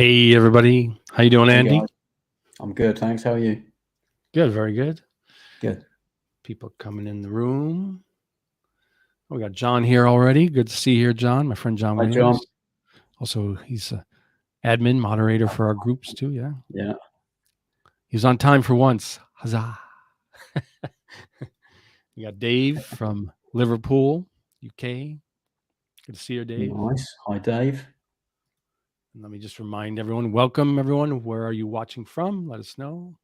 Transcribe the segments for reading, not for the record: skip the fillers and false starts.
Hey everybody, how you doing, Andy? Guys. I'm good, thanks. How are you? Good, very good. Good. People coming in the room. We got John here already. Good to see you here, John. My friend John Williams. John. Also, he's an admin moderator for our groups too. Yeah. Yeah. He's on time for once. Huzzah! We got Dave from Liverpool, UK. Good to see you, Dave. Nice. Hi, Dave. And let me just remind everyone, welcome everyone. Where are you watching from? Let us know.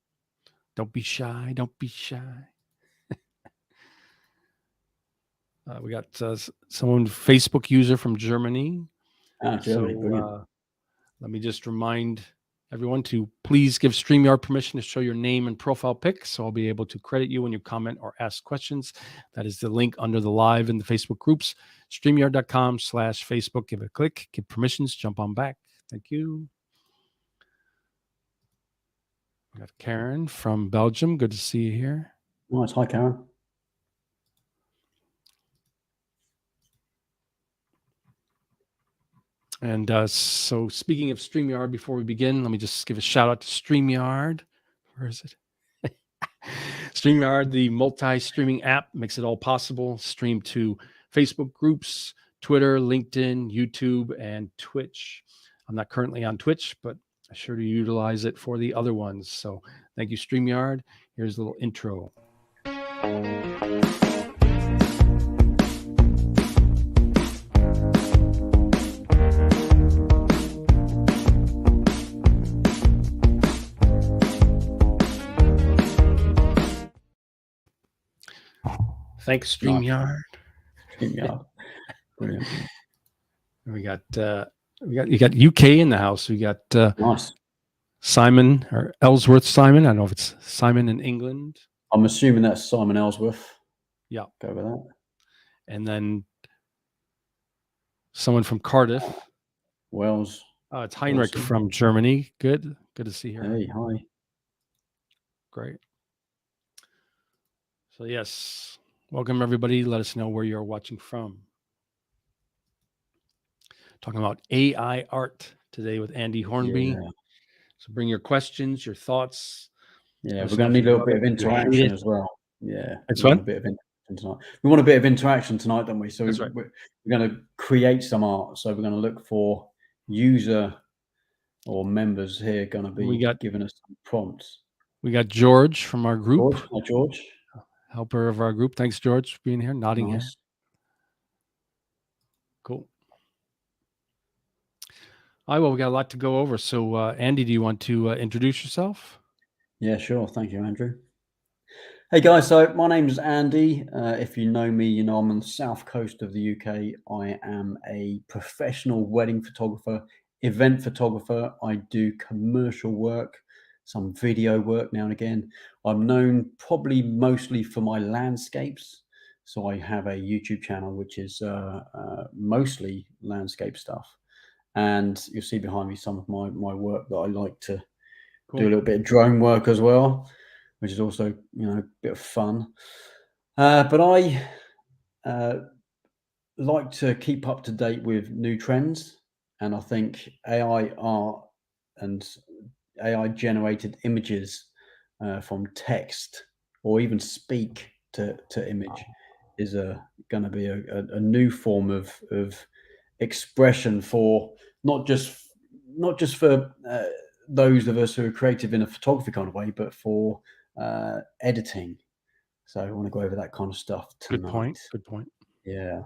Don't be shy. Don't be shy. We got someone, Facebook user from Germany. Germany, so let me just remind everyone to please give StreamYard permission to show your name and profile pic, so I'll be able to credit you when you comment or ask questions. That is the link under the live in the Facebook groups, StreamYard.com/Facebook. Give it a click, give permissions, jump on back. Thank you. We got Karen from Belgium. Good to see you here. Nice. Hi, Karen. And so speaking of StreamYard, before we begin, let me just give a shout out to StreamYard. Where is it? StreamYard, the multi-streaming app, makes it all possible. Stream to Facebook groups, Twitter, LinkedIn, YouTube, and Twitch. I'm not currently on Twitch, but I sure to utilize it for the other ones. So thank you, StreamYard. Here's a little intro. Thanks, StreamYard. StreamYard. Brilliant. We got UK in the house. We got nice. Simon or Ellsworth Simon. I don't know if it's Simon in England. I'm assuming that's Simon Ellsworth. Yeah. Go with that. And then someone from Cardiff. Wells. It's Heinrich from Germany. Good to see you. Hey, hi. Great. So yes, welcome everybody. Let us know where you're watching from. Talking about AI art today with Andy Hornby. Yeah. So bring your questions, your thoughts. Yeah, we're going to need a little bit of interaction as well. Yeah. It's fun. A bit of interaction tonight. We want a bit of interaction tonight, don't we? So That's right. We're going to create some art. So we're going to look for user or members here going to be giving us some prompts. We got George from our group. Hi, George. Helper of our group. Thanks, George, for being here. Nodding here. Cool. All right, well, we got a lot to go over. So, Andy, do you want to introduce yourself? Yeah, sure. Thank you, Andrew. Hey, guys. So my name is Andy. If you know me, you know I'm on the south coast of the UK. I am a professional wedding photographer, event photographer. I do commercial work, some video work now and again. I'm known probably mostly for my landscapes. So I have a YouTube channel, which is mostly landscape stuff. And you'll see behind me some of my work that I like to do a little bit of drone work as well, which is also, a bit of fun. But I like to keep up to date with new trends. And I think AI art and AI generated images from text or even speak to image is going to be a new form of expression for not just for those of us who are creative in a photography kind of way, but for editing. So I want to go over that kind of stuff tonight. Good point. Yeah.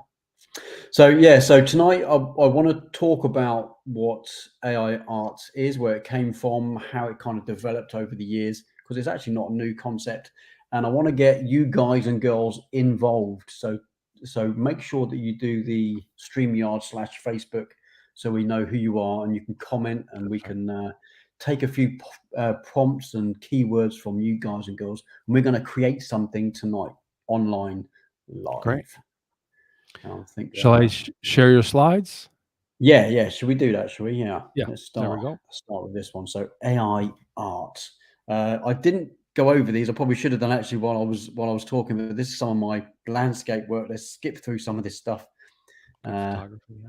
So tonight I want to talk about what AI art is, where it came from, how it kind of developed over the years, because it's actually not a new concept. And I want to get you guys and girls involved. So make sure that you do the StreamYard/Facebook so we know who you are and you can comment and we can take a few prompts and keywords from you guys and girls. And we're going to create something tonight online live. Great. Shall I share your slides? Yeah. Should we do that? Shall we? Yeah. Let's start. There we go. Let's start with this one. So AI art. I didn't go over these. I probably should have done actually while I was talking, but this is some of my landscape work. Let's skip through some of this stuff. Photography,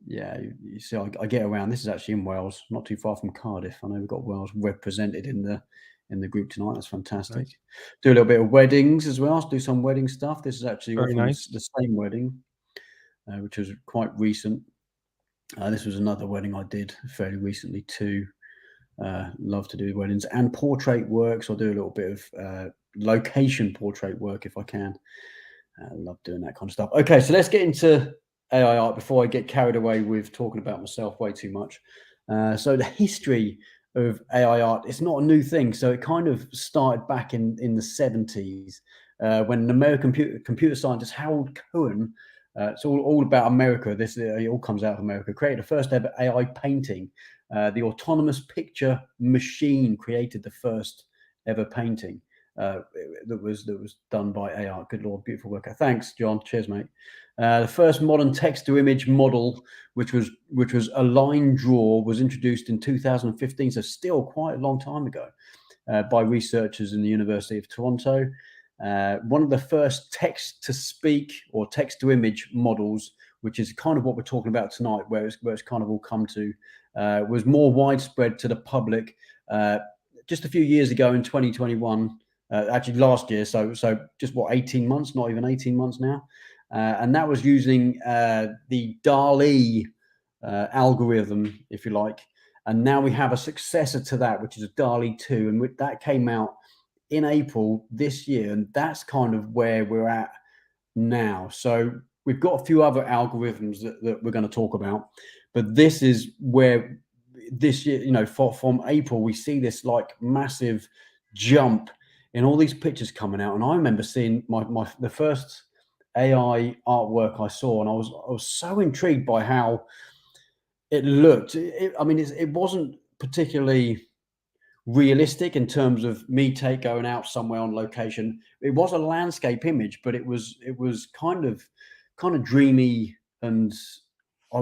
Yeah, you see, I get around. This is actually in Wales, not too far from Cardiff. I know we've got Wales represented in the group tonight. That's fantastic. Nice. Do a little bit of weddings as well. Do some wedding stuff. This is actually all Very from nice. the same wedding, which was quite recent. This was another wedding I did fairly recently too. Love to do weddings and portrait work. So I'll do a little bit of location portrait work if I can. Love doing that kind of stuff. Okay, so let's get into AI art before I get carried away with talking about myself way too much. So the history of AI art, it's not a new thing. So it kind of started back in the 70s when an American computer scientist, Harold Cohen, it's all about America. This it all comes out of America. Created the first ever AI painting. The autonomous picture machine created the first ever painting that was done by AI. Good Lord, beautiful work. Thanks, John. Cheers, mate. The first modern text-to-image model, which was a line draw, was introduced in 2015. So still quite a long time ago, by researchers in the University of Toronto. One of the first text-to-speak or text-to-image models, which is kind of what we're talking about tonight, where it's kind of all come to, was more widespread to the public just a few years ago in 2021. Actually last year, so just what, 18 months, not even 18 months now, and that was using the DALL-E algorithm, if you like, and now we have a successor to that, which is a DALL-E 2, and that came out in April this year, and that's kind of where we're at now. So we've got a few other algorithms that we're going to talk about, but this is where this year, you know, from April, we see this like massive jump in all these pictures coming out. And I remember seeing the first AI artwork I saw, and I was so intrigued by how it looked. I mean, it wasn't particularly realistic in terms of me going out somewhere on location. It was a landscape image, but it was kind of dreamy, and I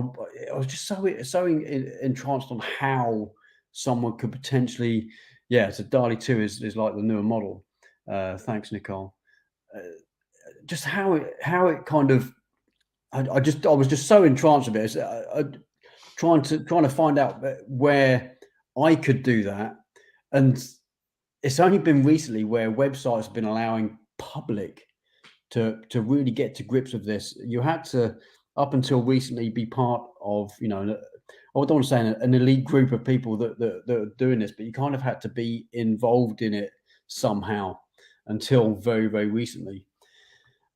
was just so entranced on how someone could potentially, yeah. So DALL-E 2 is like the newer model. Thanks, Nicole. Just how it kind of, I was just so entranced with it. Trying to find out where I could do that, and it's only been recently where websites have been allowing public to really get to grips with this. You had to, up until recently, be part of, you know, I don't want to say an elite group of people that are doing this, but you kind of had to be involved in it somehow until very, very recently.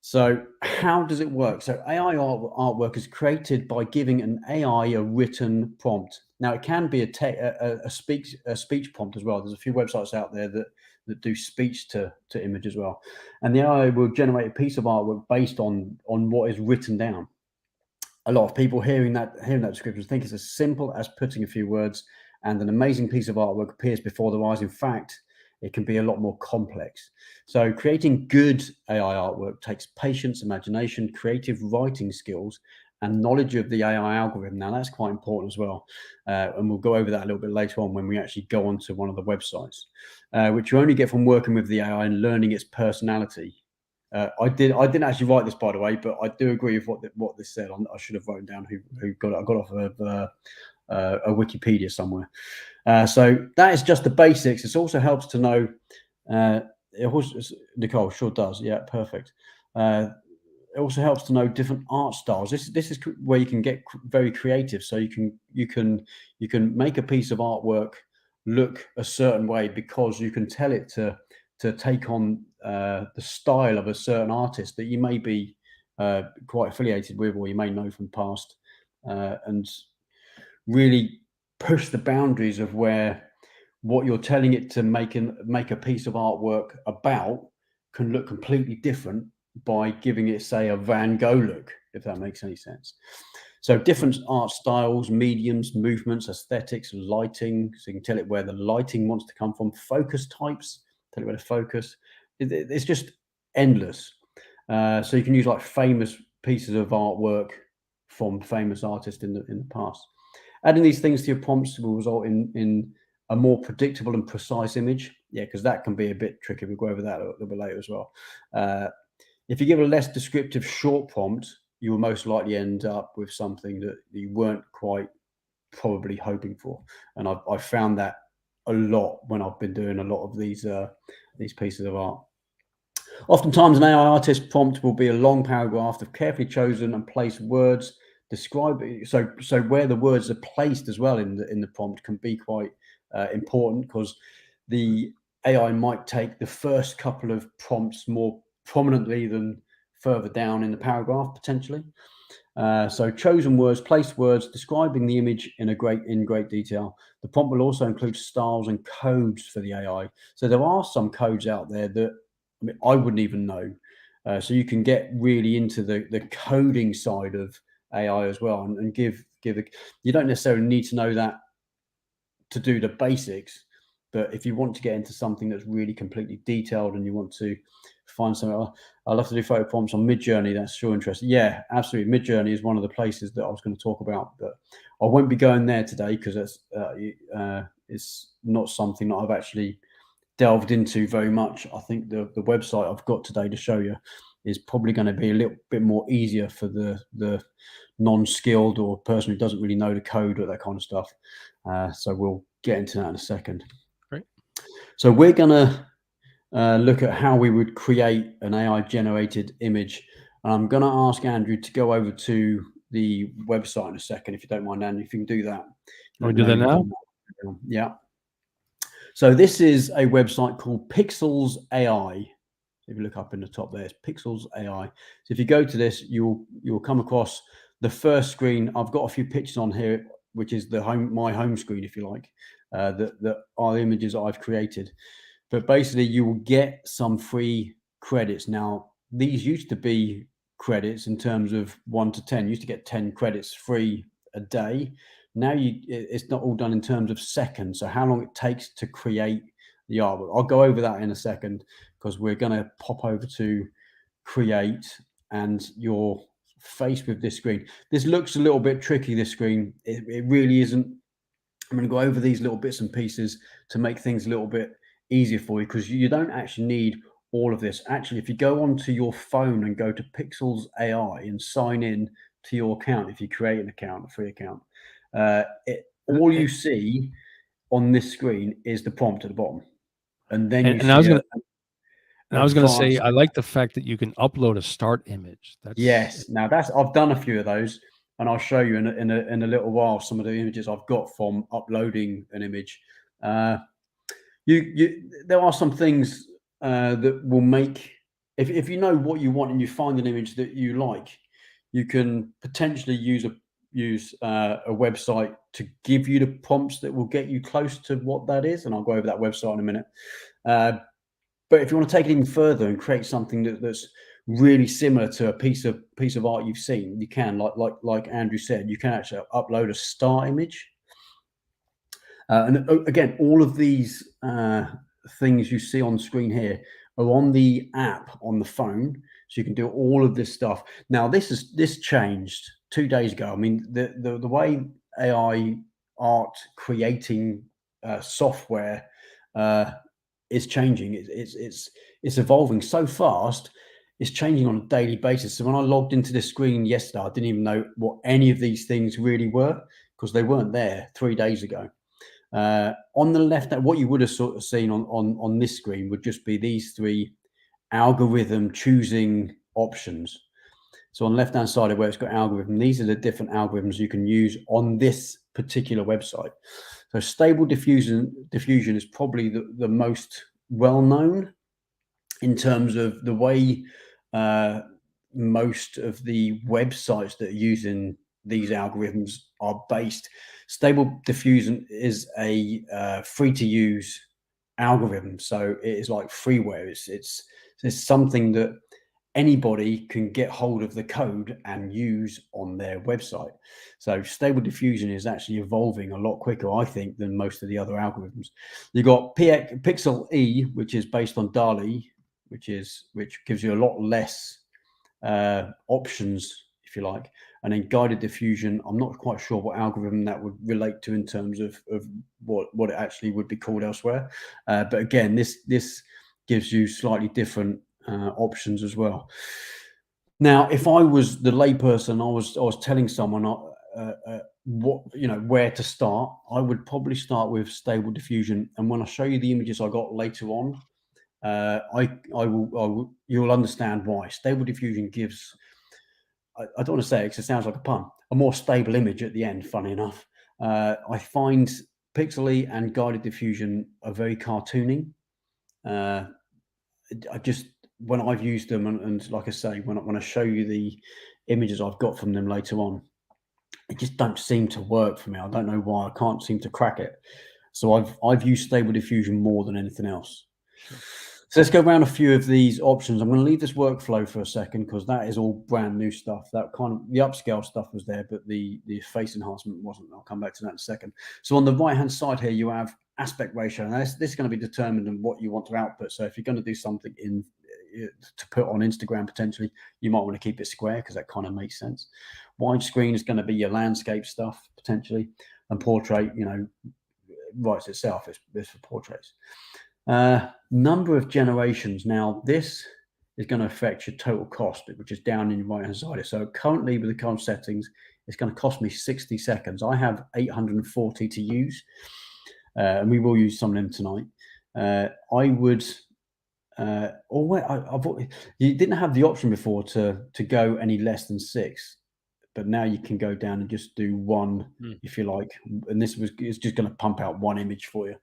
So how does it work? So AI artwork is created by giving an AI a written prompt. Now, it can be a speech prompt as well. There's a few websites out there that do speech to image as well. And the AI will generate a piece of artwork based on what is written down. A lot of people hearing that description think it's as simple as putting a few words and an amazing piece of artwork appears before their eyes. In fact, it can be a lot more complex. So creating good AI artwork takes patience, imagination, creative writing skills, and knowledge of the AI algorithm. Now, that's quite important as well. And we'll go over that a little bit later on when we actually go onto one of the websites, which you only get from working with the AI and learning its personality. I didn't actually write this, by the way, but I do agree with what this said. I should have written down who got it. I got off of a Wikipedia somewhere. So that is just the basics. It also helps to know. Nicole sure does. Yeah, perfect. It also helps to know different art styles. This is where you can get very creative. So you can make a piece of artwork look a certain way because you can tell it to take on the style of a certain artist that you may be quite affiliated with, or you may know from past, and really push the boundaries of where what you're telling it to make a piece of artwork about can look completely different by giving it, say, a Van Gogh look, if that makes any sense. So different art styles, mediums, movements, aesthetics, lighting. So you can tell it where the lighting wants to come from. Focus types, tell it where to focus. It's just endless. So you can use like famous pieces of artwork from famous artists in the past. Adding these things to your prompts will result in a more predictable and precise image. Yeah, because that can be a bit tricky. We'll go over that a little bit later as well. If you give a less descriptive short prompt, you will most likely end up with something that you weren't quite probably hoping for. And I've found that a lot when I've been doing a lot of these pieces of art. Oftentimes, an AI artist prompt will be a long paragraph of carefully chosen and placed words describing. So where the words are placed as well in the prompt can be quite important, because the AI might take the first couple of prompts more prominently than further down in the paragraph potentially. So chosen words, placed words describing the image in great detail. The prompt will also include styles and codes for the AI. So there are some codes out there that I wouldn't even know. So you can get really into the coding side of AI as well, and give you don't necessarily need to know that to do the basics, but if you want to get into something that's really completely detailed and you want to find something, I'll have to do photo prompts on Midjourney. That's sure interesting. Yeah, absolutely. Midjourney is one of the places that I was going to talk about, but I won't be going there today because it's not something that I've actually delved into very much. I think the website I've got today to show you is probably going to be a little bit more easier for the non-skilled or person who doesn't really know the code or that kind of stuff. So we'll get into that in a second. Great. So we're going to look at how we would create an AI generated image. I'm going to ask Andrew to go over to the website in a second, if you don't mind, Andrew, if you can do that. Can we do that now? Yeah. So this is a website called Pixels AI. If you look up in the top there, it's Pixels AI. So if you go to this, you'll come across the first screen. I've got a few pictures on here, which is my home screen, if you like, that are the images that I've created. But basically, you will get some free credits. Now, these used to be credits in terms of 1 to 10. You used to get 10 credits free a day. Now it's not all done in terms of seconds. So how long it takes to create the artwork. I'll go over that in a second, because we're going to pop over to create, and you're faced with this screen. This looks a little bit tricky, this screen. It really isn't. I'm going to go over these little bits and pieces to make things a little bit easier for you, because you don't actually need all of this. Actually, if you go onto your phone and go to Pixels AI and sign in to your account, if you create an account, a free account, all you see on this screen is the prompt at the bottom. And then you see I was going to say, I like the fact that you can upload a start image. Yes. Now I've done a few of those, and I'll show you in a little while some of the images I've got from uploading an image. There are some things that will make, if you know what you want and you find an image that you like, you can potentially use a website to give you the prompts that will get you close to what that is. And I'll go over that website in a minute. But if you want to take it even further and create something that's really similar to a piece of art you've seen, you can, like Andrew said, you can actually upload a start image. And again, all of these things you see on screen here are on the app on the phone, so you can do all of this stuff. Now, this changed 2 days ago. I mean, the way AI art creating software is changing. It's evolving so fast. It's changing on a daily basis. So when I logged into this screen yesterday, I didn't even know what any of these things really were, because they weren't there 3 days ago. On the left, what you would have sort of seen on this screen would just be these 3 algorithm choosing options. So on the left-hand side of where it's got algorithm, these are the different algorithms you can use on this particular website. So stable diffusion is probably the most well-known in terms of the way most of the websites that are using these algorithms are based. Stable diffusion is a free-to-use algorithm, so it is like freeware. It's something that anybody can get hold of the code and use on their website. So stable diffusion is actually evolving a lot quicker, I think, than most of the other algorithms. You've got Pixel E, which is based on DALL-E, which gives you a lot less options, if you like. And then guided diffusion, I'm not quite sure what algorithm that would relate to in terms of what it actually would be called elsewhere. But again, this gives you slightly different options as well. Now, if I was the layperson, I was telling someone what where to start, I would probably start with Stable Diffusion. And when I show you the images I got later on, you'll understand why. Stable Diffusion gives, I don't want to say it because it sounds like a pun, a more stable image at the end. Funny enough, I find Pixely and Guided Diffusion are very cartoony. I just, when I've used them, and like I say, when I show you the images I've got from them later on, it just don't seem to work for me. I don't know why. I can't seem to crack it. So I've used Stable Diffusion more than anything else. Sure. So let's go around a few of these options. I'm going to leave this workflow for a second because that is all brand new stuff. That kind of the upscale stuff was there, but the face enhancement wasn't. I'll come back to that in a second. So on the right hand side here, you have aspect ratio, and this is going to be determined on what you want to output. So if you're going to do something to put on Instagram potentially, you might want to keep it square because that kind of makes sense. Widescreen is going to be your landscape stuff potentially, and portrait, writes itself. It's for portraits. Number of generations. Now this is going to affect your total cost, which is down in your right hand side. So currently with the current settings, it's going to cost me 60 seconds. I have 840 to use, and we will use some of them tonight. I would, you didn't have the option before to go any less than 6, but now you can go down and just do 1 if you like. And it's just going to pump out 1 image for you.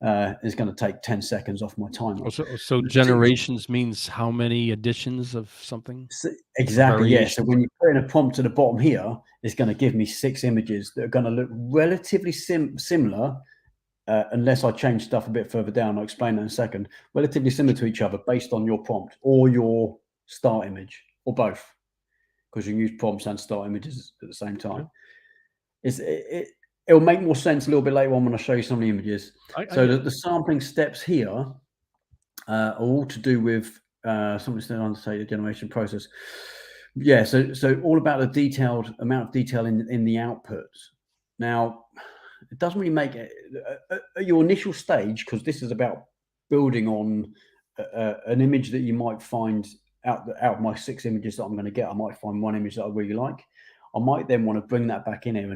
It's going to take 10 seconds off my timer. So generations means how many editions of something? So, exactly, yeah. So when you put in a prompt to the bottom here, it's going to give me 6 images that are going to look relatively similar, unless I change stuff a bit further down. I'll explain that in a second. Relatively similar to each other based on your prompt or your start image, or both, because you can use prompts and start images at the same time. Okay. It'll make more sense a little bit later on when I show you some of the images. The sampling steps here are all to do with something to undertake the generation process. Yeah, so all about the detailed amount of detail in the outputs. Now, it doesn't really make it at your initial stage, because this is about building on an image that you might find out of my 6 images that I'm going to get. I might find 1 image that I really like. I might then want to bring that back in here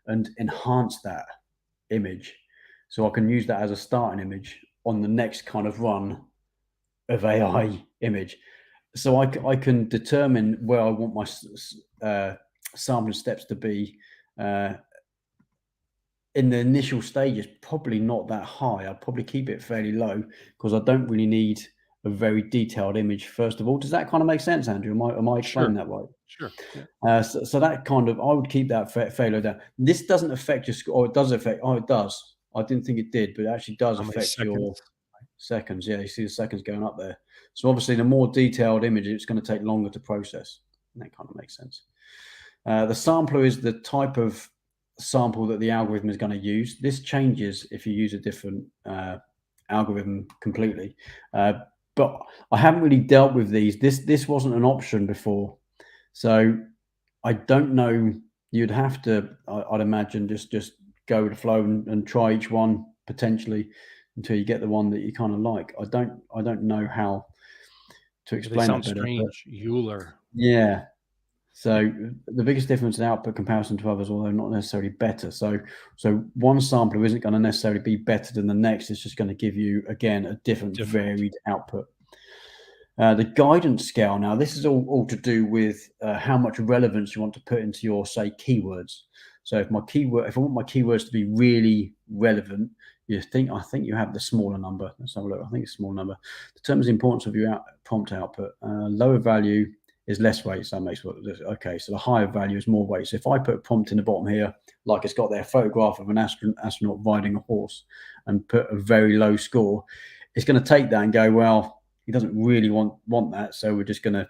and enhance that image, so I can use that as a starting image on the next kind of run of AI image. So I can determine where I want my sampling steps to be. In the initial stages, probably not that high. I'll probably keep it fairly low because I don't really need a very detailed image, first of all. Does that kind of make sense, Andrew? Am I explaining that right? Sure. Yeah. So that kind of, I would keep that fairly low down. This doesn't affect your score. Or it does affect. Oh, it does. I didn't think it did, but it actually does affect your seconds. Yeah, you see the seconds going up there. So obviously, the more detailed image, it's going to take longer to process. And that kind of makes sense. The sampler is the type of sample that the algorithm is going to use. This changes if you use a different algorithm completely. But I haven't really dealt with these. This wasn't an option before, so I don't know. You'd have to, I'd imagine, just go with the flow and try each one potentially until you get the one that you kind of like. I don't know how to explain they sound that better. Strange. Euler. Yeah. So the biggest difference in output comparison to others, although not necessarily better. So one sampler isn't going to necessarily be better than the next. It's just going to give you, again, a different. Varied output. The guidance scale. Now, this is all to do with how much relevance you want to put into your, say, keywords. So if I want my keywords to be really relevant, I think you have the smaller number. Let's have a look. I think it's a small number. Determines the importance of your prompt output. Lower value is less weight, so that makes it okay. So the higher value is more weight. So if I put a prompt in the bottom here, like it's got their photograph of an astronaut riding a horse, and put a very low score, it's going to take that and go, well, he doesn't really want that, so we're just going to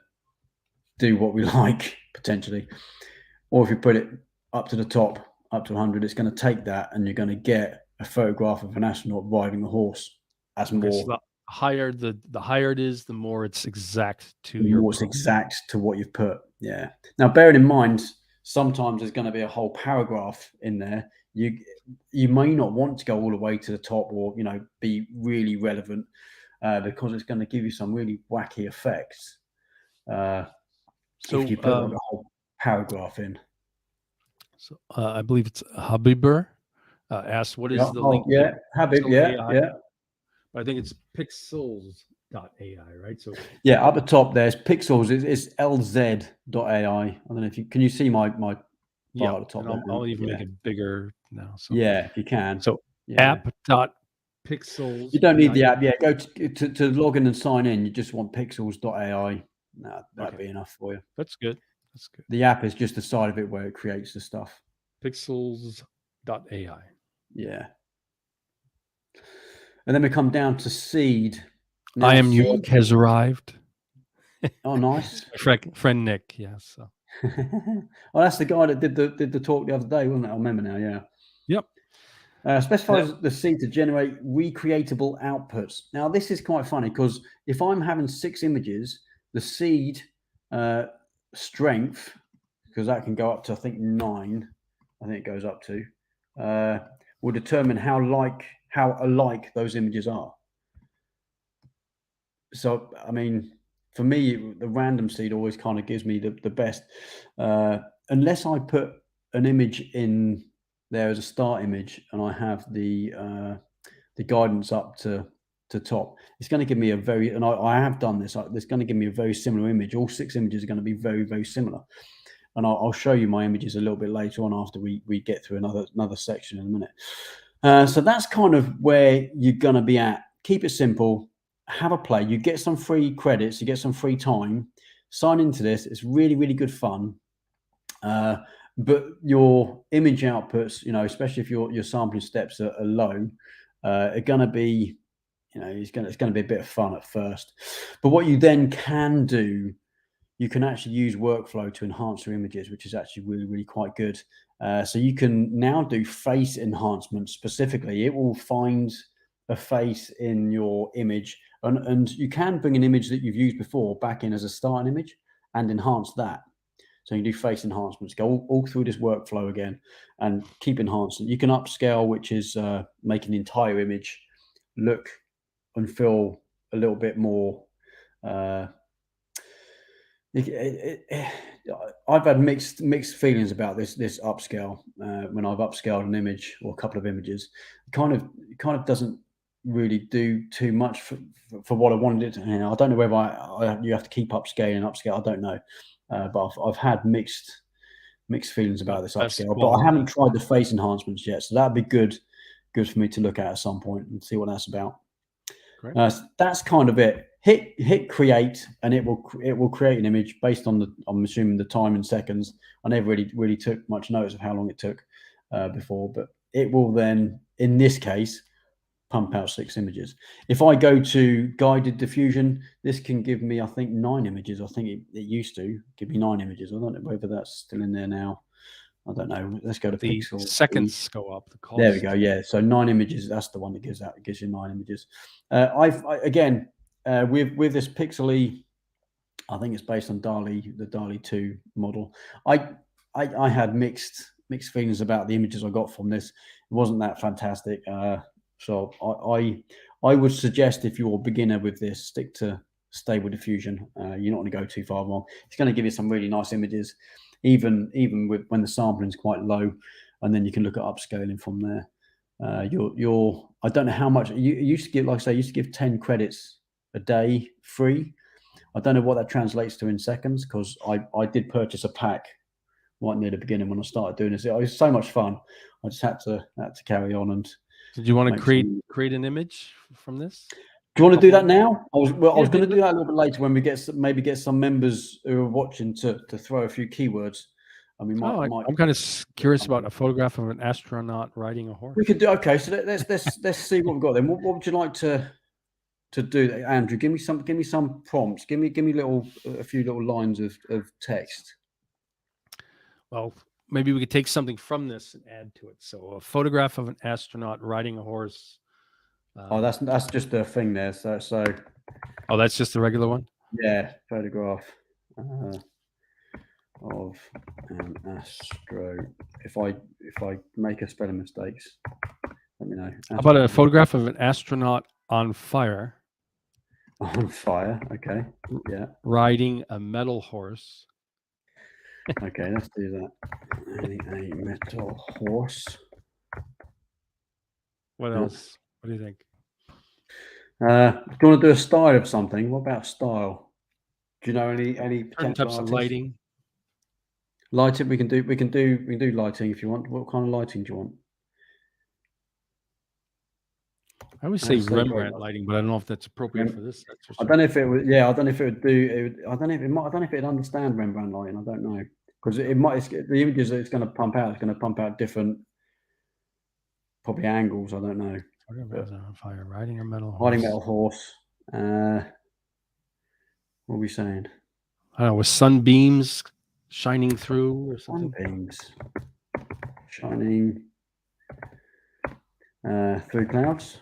do what we like potentially. Or if you put it up to the top, up to 100, it's going to take that and you're going to get a photograph of an astronaut riding a horse as more. So the higher it is, the more it's exact to your more it's exact to what you've put. Yeah. Now, bearing in mind, sometimes there's going to be a whole paragraph in there. You may not want to go all the way to the top, or be really relevant, because it's going to give you some really wacky effects. So if you put like a whole paragraph in. So I believe it's Habiber asked, "What is the Oh, link yeah, to Habib, Pixel yeah, AI?" yeah. I think it's pixels.ai, right? So Yeah, up the top there's Pixels. It's lz.ai. I don't know if you can you see my bar yeah, at the top and there? I'll even Yeah, make it bigger now. So yeah, if you can. so Yeah, app.pixels, you don't need the P-I-X. app. Yeah, go to log in and sign in. You just want Pixels.ai. That'd Okay, be enough for you. that's good. That's good. The app is just the side of it where it creates the stuff. Pixels.ai. Yeah, and then we come down to seed. I Now, am seed. unique has arrived. Oh, nice. My friend Nick. Yes. So. Oh, that's the guy that did the talk the other day, wasn't it? I remember now. Yeah. Yep. Specifies the seed to generate recreatable outputs. Now, this is quite funny because if I'm having 6 images, the seed strength, because that can go up to, I think, 9, I think it goes up to, will determine how alike those images are. So, I mean, for me, the random seed always kind of gives me the best, unless I put an image in there as a start image and I have the guidance up to top. It's going to give me a very, and I have done this. It's going to give me a very similar image. All 6 images are going to be very, very similar, and I'll show you my images a little bit later on after we get through another section in a minute. So that's kind of where you're going to be at. Keep it simple. Have a play. You get some free credits. You get some free time. Sign into this. It's really, really good fun. But your image outputs, especially if your sampling steps are low, are going to be, it's going to be a bit of fun at first. But what you then can do, you can actually use workflow to enhance your images, which is actually really, really quite good. So you can now do face enhancement specifically. It will find a face in your image, and you can bring an image that you've used before back in as a starting image and enhance that. So you can do face enhancements, go all through this workflow again and keep enhancing. You can upscale, which is making the entire image look and feel a little bit more. I've had mixed feelings about this upscale when I've upscaled an image or a couple of images. It kind of doesn't really do too much for what I wanted it to. I don't know whether you have to keep upscaling and upscale. I don't know. But I've had mixed feelings about this upscale, but I haven't tried the face enhancements yet, so that'd be good for me to look at some point and see what that's about. So that's kind of it. Hit create, and it will create an image based on I'm assuming the time in seconds. I never really took much notice of how long it took before, but it will then, in this case, pump out 6 images. If I go to guided diffusion, this can give me, I think, 9 images. I think it used to give me 9 images. I don't know whether that's still in there now. I don't know. Let's go to the pixel. seconds go up. The cost. There we go. Yeah. So 9 images. That's the one that gives out. It gives you 9 images. Again with this Pixel-E, I think it's based on DALL-E, the DALL-E 2 model. I had mixed feelings about the images I got from this. It wasn't that fantastic. So I would suggest, if you're a beginner with this, stick to stable diffusion. You're not going to go too far wrong. It's going to give you some really nice images, even with when the sampling is quite low, and then you can look at upscaling from there. I don't know how much you used to give. Like I say, used to give 10 credits a day free. I don't know what that translates to in seconds, because I did purchase a pack right near the beginning when I started doing this. It was so much fun. I just had to carry on. And did you want to create an image from this? Do you want to do that now? I was going to do that a little bit later when we get some members who are watching to throw a few keywords. And we might. I'm kind of curious about a photograph of an astronaut riding a horse. We could do. Okay, so let's see what we've got then. What would you like to do, Andrew? Give me some prompts. Give me a few little lines of text. Well, maybe we could take something from this and add to it. So a photograph of an astronaut riding a horse. That's just a thing there. So. Oh, that's just the regular one. Yeah, photograph of an astro. If I make a spelling mistakes, let me know. How about a photograph of an astronaut on fire? On fire. Okay. Yeah. Riding a metal horse. Okay, let's do that. A metal horse. What else? What do you think? Do you want to do a style of something? What about style? Do you know any Certain potential types of artists? lighting. Lighting. We can do lighting if you want. What kind of lighting do you want? I always say Let's say Rembrandt lighting, but I don't know if that's appropriate for this exercise. I don't know if it would. Yeah, I don't know if it would do. It would, I don't know if it might. I don't know if it'd understand Rembrandt lighting. I don't know because it might. The images that it's going to pump out. It's going to pump out different, probably angles. I don't know. On fire, riding a metal horse. Riding metal horse. What are we saying? I don't know, with sunbeams shining through or something. Sunbeams shining through clouds.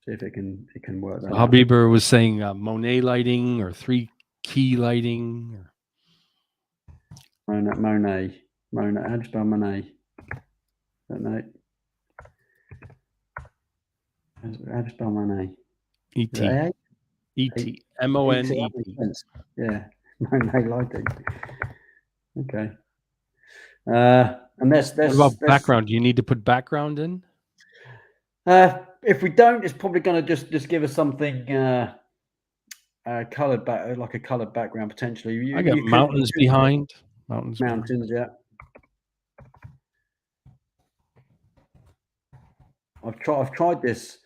See if it can work that. Habiber was saying Monet lighting or 3-key lighting. Or... Monet. How do you spell Monet? Don't know. How do you spell Monet? E-T. E-T. M-O-N-E-T. Yeah. Monet lighting. Okay. And there's what about background? Do you need to put background in? If we don't, it's probably going to just give us something colored back, like a colored background potentially. I got mountains behind. Mountains, yeah. I've tried this,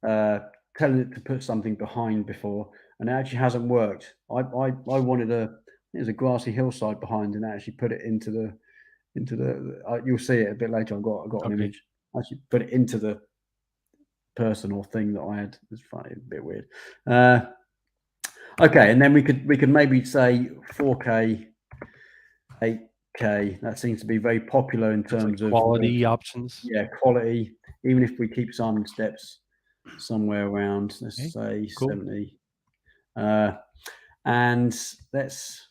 telling it to put something behind before, and it actually hasn't worked. I wanted there's a grassy hillside behind, and actually put it into the you'll see it a bit later. I've got an image. I actually put it into the person or thing that I had. It's funny, a bit weird. Okay, and then we could maybe say 4K, 8K. That seems to be very popular in terms of quality options. Yeah, quality. Even if we keep Simon Steps somewhere around, let's say cool. 70. And let's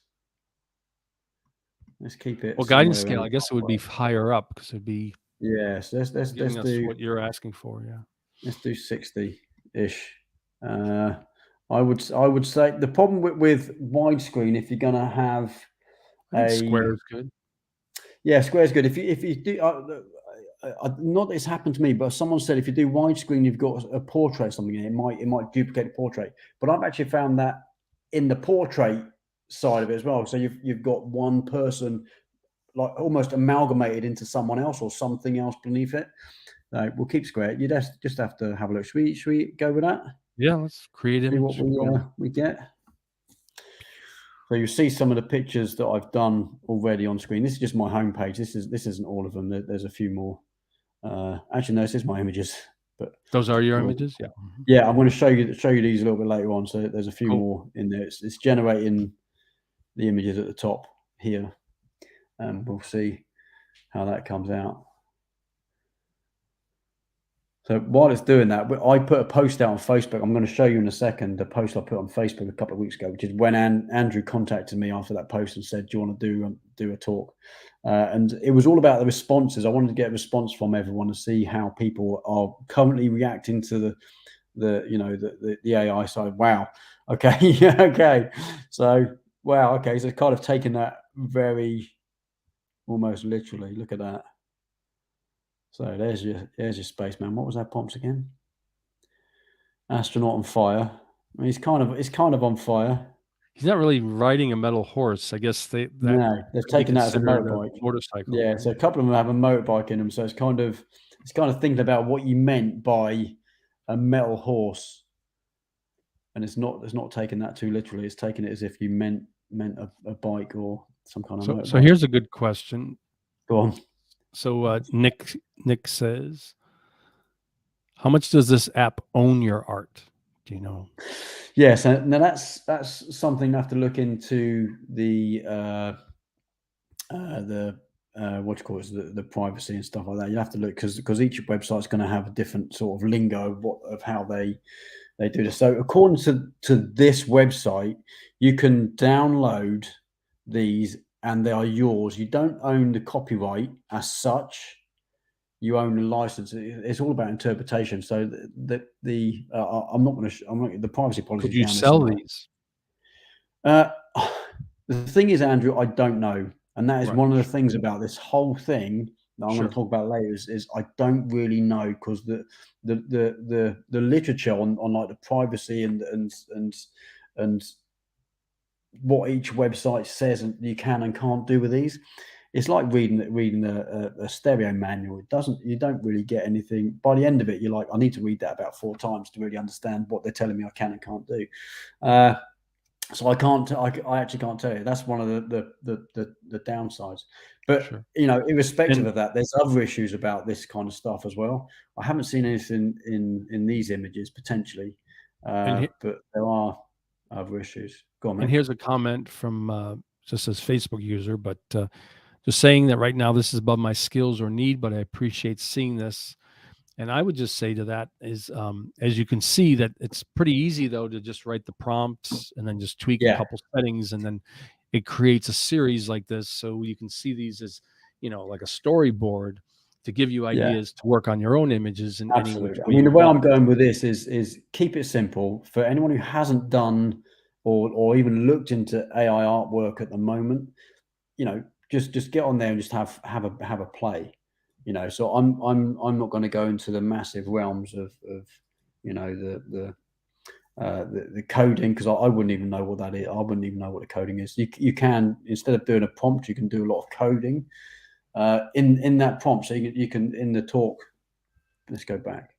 keep it. Well, guidance scale, I guess it would be higher up because it'd be. Yes, let's do what you're asking for. Yeah, let's do 60-ish. I would say the problem with widescreen, if you're going to have square is good. Yeah, square is good. If you do, not that it's happened to me, but someone said if you do widescreen, you've got a portrait or something, and it might duplicate the portrait. But I've actually found that in the portrait side of it as well. So you've got one person like almost amalgamated into someone else or something else beneath it. We'll keep square. You just have to have a look. Should we go with that? Yeah, let's create image. See what we get. So you see some of the pictures that I've done already on screen. This is just my homepage. This isn't all of them. There's a few more. Actually, no, this is my images. But those are your images. Yeah. Yeah, I'm going to show you these a little bit later on. So there's a few more in there. It's generating the images at the top here, and we'll see how that comes out. So while it's doing that, I put a post out on Facebook. I'm going to show you in a second the post I put on Facebook a couple of weeks ago, which is when Andrew contacted me after that post and said, "Do you want to do a talk?" And it was all about the responses. I wanted to get a response from everyone to see how people are currently reacting to the AI side. Wow. Okay. Okay. So wow. Okay. So it's kind of taken that very almost literally. Look at that. So there's your spaceman. What was that prompts again? Astronaut on fire. I mean, it's kind of on fire. He's not really riding a metal horse. I guess they've taken that as a motorbike. Motorcycle. Yeah, so a couple of them have a motorbike in them. So it's kind of thinking about what you meant by a metal horse, and it's not taking that too literally. It's taking it as if you meant a bike or some kind of motorbike. So here's a good question. Go on. So Nick says, how much does this app own your art? Do you know? Yes, now that's something I have to look into the what you call it, the privacy and stuff like that. You have to look because each website's going to have a different sort of lingo of how they do this. So according to this website, you can download these and they are yours. You don't own the copyright as such. you own a license. It's all about interpretation. So I'm not going to. The privacy policy Could is you down this sell side. these? The thing is, Andrew, I don't know, and that is Right. one of the things about this whole thing that I'm going Sure. to talk about later. Is I don't really know, because the literature on like the privacy and what each website says and you can and can't do with these. It's like reading a stereo manual. You don't really get anything. By the end of it, you're like, I need to read that about 4 times to really understand what they're telling me I can and can't do. So I actually can't tell you. That's one of the downsides. But Sure. irrespective And of that, there's other issues about this kind of stuff as well. I haven't seen anything in these images potentially, and but there are other issues. Go on, And mate. here's a comment from just as Facebook user, but just saying that right now this is above my skills or need, but I appreciate seeing this. And I would just say to that is, as you can see, that it's pretty easy though to just write the prompts and then just tweak a Yeah, couple settings, and then it creates a series like this. So you can see these as, like a storyboard to give you yeah. ideas to work on your own images in any which Absolutely. I way mean, you the way I'm want. going with this is keep it simple for anyone who hasn't done or even looked into AI artwork at the moment. Just get on there and just have a play. So I'm not going to go into the massive realms of the coding, because I wouldn't even know what that is. I wouldn't even know what the coding is. You can, instead of doing a prompt, you can do a lot of coding in that prompt. So you can in the talk. Let's go back.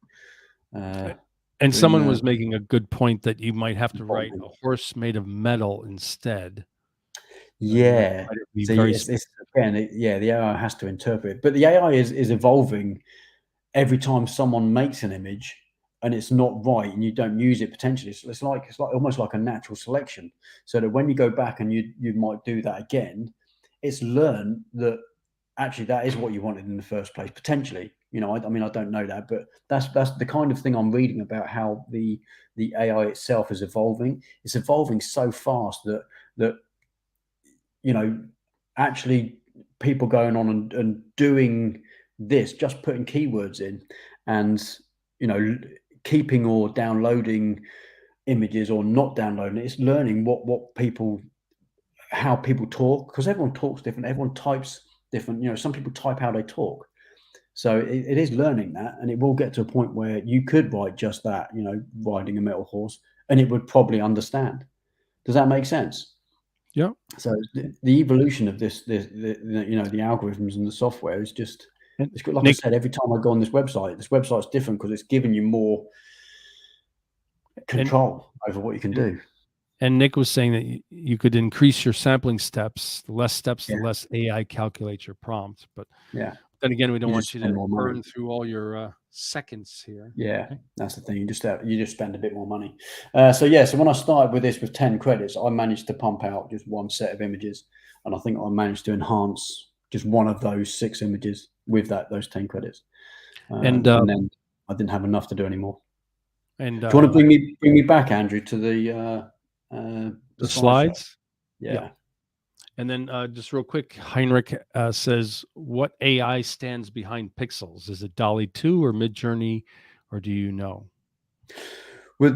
And In someone the was making a good point that you might have to write bottom. a horse made of metal instead. You might Yeah. try to be See, very it's again, the AI has to interpret it, but the AI is evolving every time someone makes an image and it's not right and you don't use it potentially. It's like almost like a natural selection. So that when you go back and you might do that again, it's learned that actually that is what you wanted in the first place, potentially. I mean, I don't know that, but that's the kind of thing I'm reading about, how the AI itself is evolving. It's evolving so fast that actually people going on and doing this, just putting keywords in and keeping or downloading images or not downloading it. It's learning how people talk, because everyone talks different, everyone types different. Some people type how they talk. So it is learning that, and it will get to a point where you could write just that, riding a metal horse, and it would probably understand. Does that make sense? yeah. So the evolution of the algorithms and the software is just, And it's good. Like I Nick said, every time I go on this website's different because it's giving you more and control over what you can and do. and Nick was saying that you could increase your sampling steps. The less steps, the Yeah, less AI calculates your prompt. But yeah. then again, we don't You want just you spend to more money. burn through all your seconds here. Yeah, Okay. that's the thing. You just spend a bit more money. So when I started with this with 10 credits, I managed to pump out just one set of images, and I think I managed to enhance just one of those 6 images with those 10 credits, And and then I didn't have enough to do anymore. and Do you want to bring me back, Andrew, to the the slideshow? slides. Yeah. Yeah. And then just real quick, Heinrich says, "What AI stands behind Pixels? Is it DALL-E 2 or Midjourney, or do you know?" With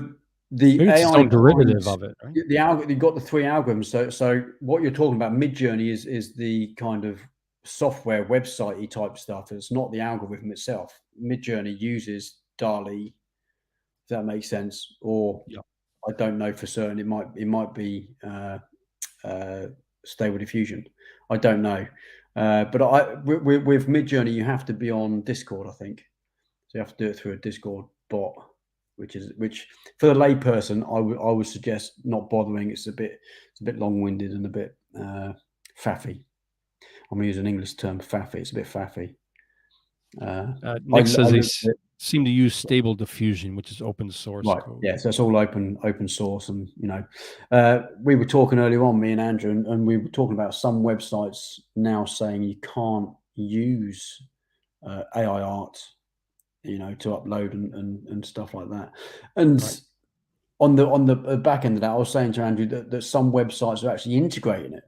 the Maybe it's its AI own behind derivative of it, right? you've got the 3 algorithms. So what you're talking about, Midjourney is the kind of software website-y type stuff. It's not the algorithm itself. Midjourney uses DALL-E, if that makes sense, or Yeah. I don't know for certain. It might be Stable Diffusion. I don't know. But with Midjourney, you have to be on Discord, I think. So you have to do it through a Discord bot, which for the layperson, I would suggest not bothering. It's a bit long-winded and a bit faffy. I'm going to use an English term, faffy. It's a bit faffy. I Nick says they looked at it. seem to use Stable Diffusion, which is open source Right. code. Yeah. So it's all open source, and we were talking earlier on, me and Andrew, and we were talking about some websites now saying you can't use AI art, to upload and stuff like that. And Right. on the back end of that, I was saying to Andrew that some websites are actually integrating it.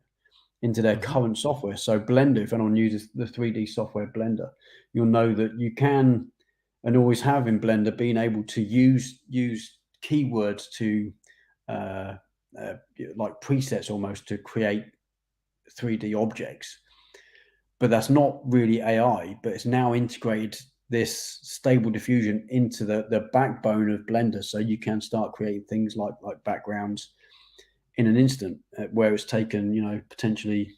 into their current software. So Blender, if anyone uses the 3D software Blender, you'll know that you can and always have in Blender been able to use keywords to like presets almost to create 3D objects. But that's not really AI, but it's now integrated this stable diffusion into the backbone of Blender, so you can start creating things like backgrounds in an instant, where it's taken, potentially,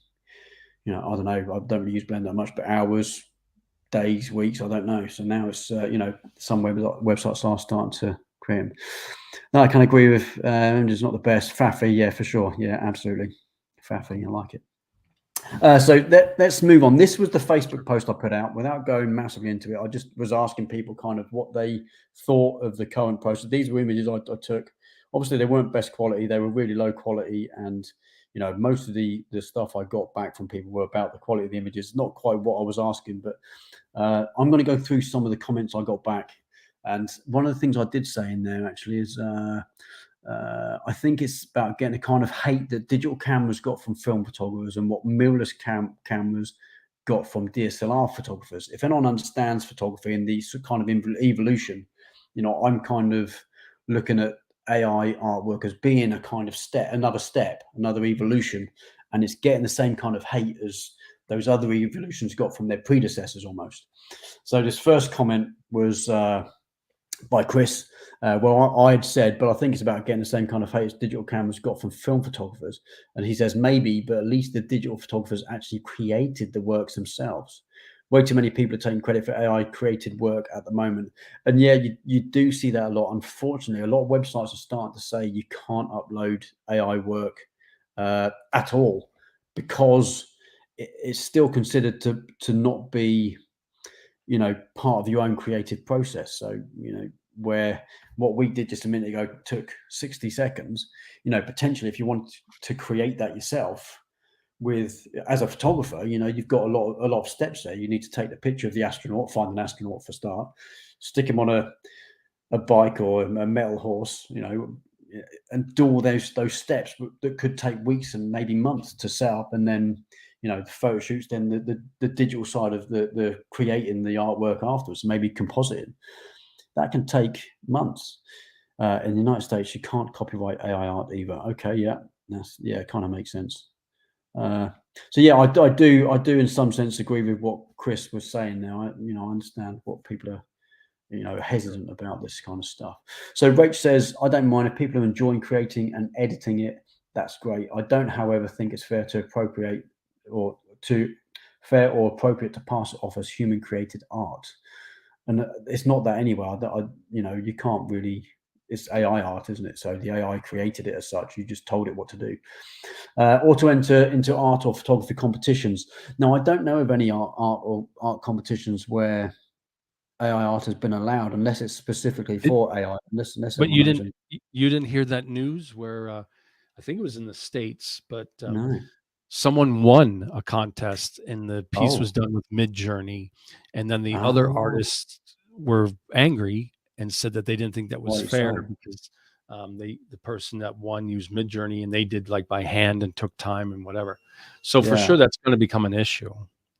I don't know, I don't really use Blender that much, but hours, days, weeks, I don't know. So now it's, some websites are starting to create them. No, I can agree with, it's not the best. Faffy, yeah, for sure. Yeah, absolutely. Faffy, I like it. So let's move on. This was the Facebook post I put out. Without going massively into it, I just was asking people kind of what they thought of the current post. These were images I took. Obviously, they weren't best quality. They were really low quality. And, most of the stuff I got back from people were about the quality of the images. Not quite what I was asking, but I'm going to go through some of the comments I got back. And one of the things I did say in there actually is I think it's about getting the kind of hate that digital cameras got from film photographers and what mirrorless cameras got from DSLR photographers. If anyone understands photography and the kind of evolution, I'm kind of looking at AI artwork as being a kind of another evolution, and it's getting the same kind of hate as those other evolutions got from their predecessors almost. So this first comment was by Chris. Well, I had said, but I think it's about getting the same kind of hate as digital cameras got from film photographers. And he says, maybe, but at least the digital photographers actually created the works themselves. Way too many people are taking credit for AI created work at the moment. And yeah, you do see that a lot. Unfortunately, a lot of websites are starting to say you can't upload AI work at all, because it's still considered to not be, part of your own creative process. So, where what we did just a minute ago took 60 seconds, potentially if you want to create that yourself as a photographer, you've got a lot of steps there. You need to take the picture of the astronaut, find an astronaut for a start, stick him on a bike or a metal horse, and do all those steps that could take weeks and maybe months to set up. And then, the photo shoots, then the digital side of the creating the artwork afterwards, maybe compositing. That can take months. In the United States, you can't copyright AI art either. Okay, yeah, it kind of makes sense. So yeah, I do in some sense agree with what Chris was saying now. I understand what people are, hesitant about this kind of stuff. So Rach says, I don't mind if people are enjoying creating and editing it. That's great. I don't, however, think it's fair or appropriate to pass it off as human created art. And it's not that anyway. You can't really. It's AI art, isn't it? So the AI created it as such. You just told it what to do. Or to enter into art or photography competitions. Now, I don't know of any art competitions where AI art has been allowed, unless it's specifically for AI. But you didn't hear that news where I think it was in the States, but No. someone won a contest and the piece was done with Midjourney, and then the other artists were angry and said that they didn't think that was fair because the person that won used Midjourney and they did like by hand and took time and whatever. So for sure that's going to become an issue.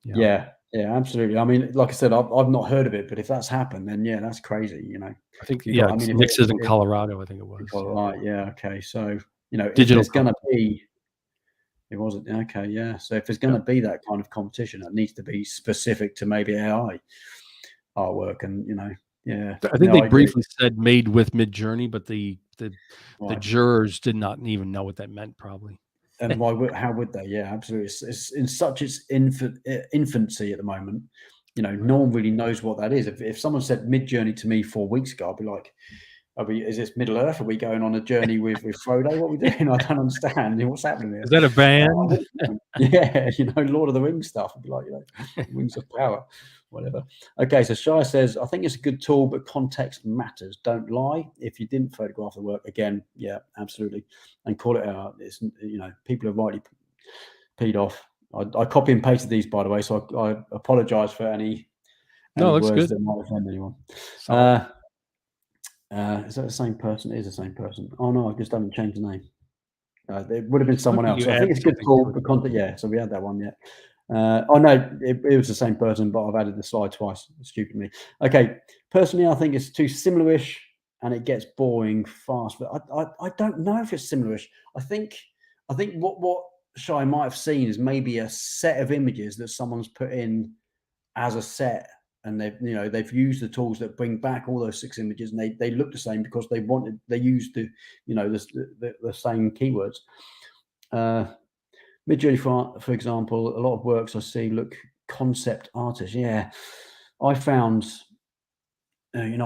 Yeah, absolutely. I mean, like I said, I've not heard of it, but if that's happened, then yeah, that's crazy. I think Nick's is in Colorado. I think it was. Right. Yeah. Okay. So if Digital there's going to be. It wasn't. Okay, yeah. So if there's going to be that kind of competition, it needs to be specific to maybe AI artwork, and yeah. I think they briefly said made with Midjourney, but the jurors did not even know what that meant, probably. And how would they? Yeah, absolutely. It's in such its infancy at the moment. No one really knows what that is. If someone said Midjourney to me 4 weeks ago, I'd be like, is this Middle Earth? Are we going on a journey with Frodo? What are we doing? I don't understand. What's happening here? Is that a band? Yeah, Lord of the Rings stuff. I'd be like, Rings of Power, whatever. Okay, so Shai says, I think it's a good tool, but context matters. Don't lie. If you didn't photograph the work, again, yeah, absolutely. And call it out. It's, people are rightly peed off. I copy and pasted these, by the way, so I apologize for any words good. that might offend anyone. Is that the same person? It is the same person. Oh no, I just haven't changed the name. It would have been someone else. You So I think add it's a good something tool to it. for content. Yeah, so we had that one. Yeah. Oh no, it was the same person, but I've added the slide twice. Stupid me. Okay, personally, I think it's too similar-ish, and it gets boring fast. But I don't know if it's similar-ish. I think what Shai might have seen is maybe a set of images that someone's put in as a set, and they've used the tools that bring back all those 6 images, and they look the same because they used the same keywords. Midjourney, for example, a lot of works I see look concept artist. Yeah, I found, when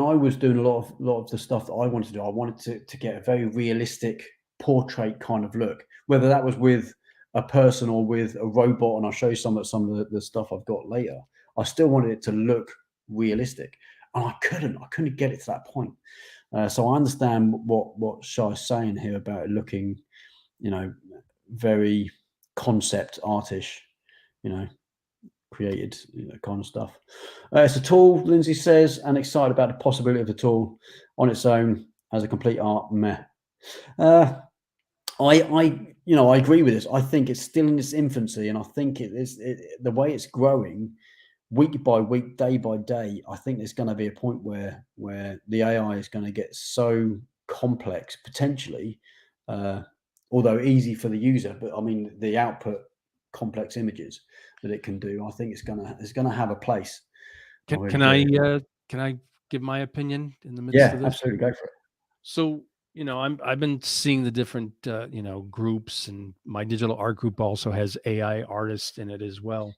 I was doing a lot of the stuff that I wanted to do, I wanted to get a very realistic portrait kind of look, whether that was with a person or with a robot. And I'll show you some of the stuff I've got later. I still wanted it to look realistic, and I couldn't get it to that point. So I understand what Shai's saying here about it looking, very concept artish, created, kind of stuff. It's a tool, Lindsay says, and excited about the possibility of the tool on its own as a complete art. Meh. I agree with this. I think it's still in its infancy, and I think the way it's growing week by week, day by day. I think there's going to be a point where the AI is going to get so complex, potentially, although easy for the user. But I mean, the output complex images that it can do, I think it's gonna have a place. Can I give my opinion in the midst of Yeah, this? absolutely, go for it. So, I've been seeing the different groups, and my digital art group also has AI artists in it as well.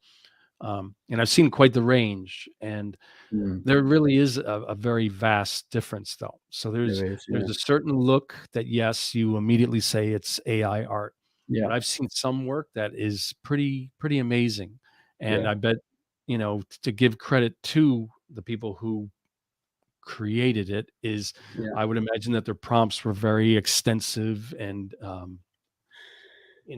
And I've seen quite the range, and there really is a very vast difference, though. So There is, yeah. there's a certain look that, yes, you immediately say it's AI art, Yeah, but I've seen some work that is pretty amazing, and yeah, I bet, to give credit to the people who created it is, yeah. I would imagine that their prompts were very extensive and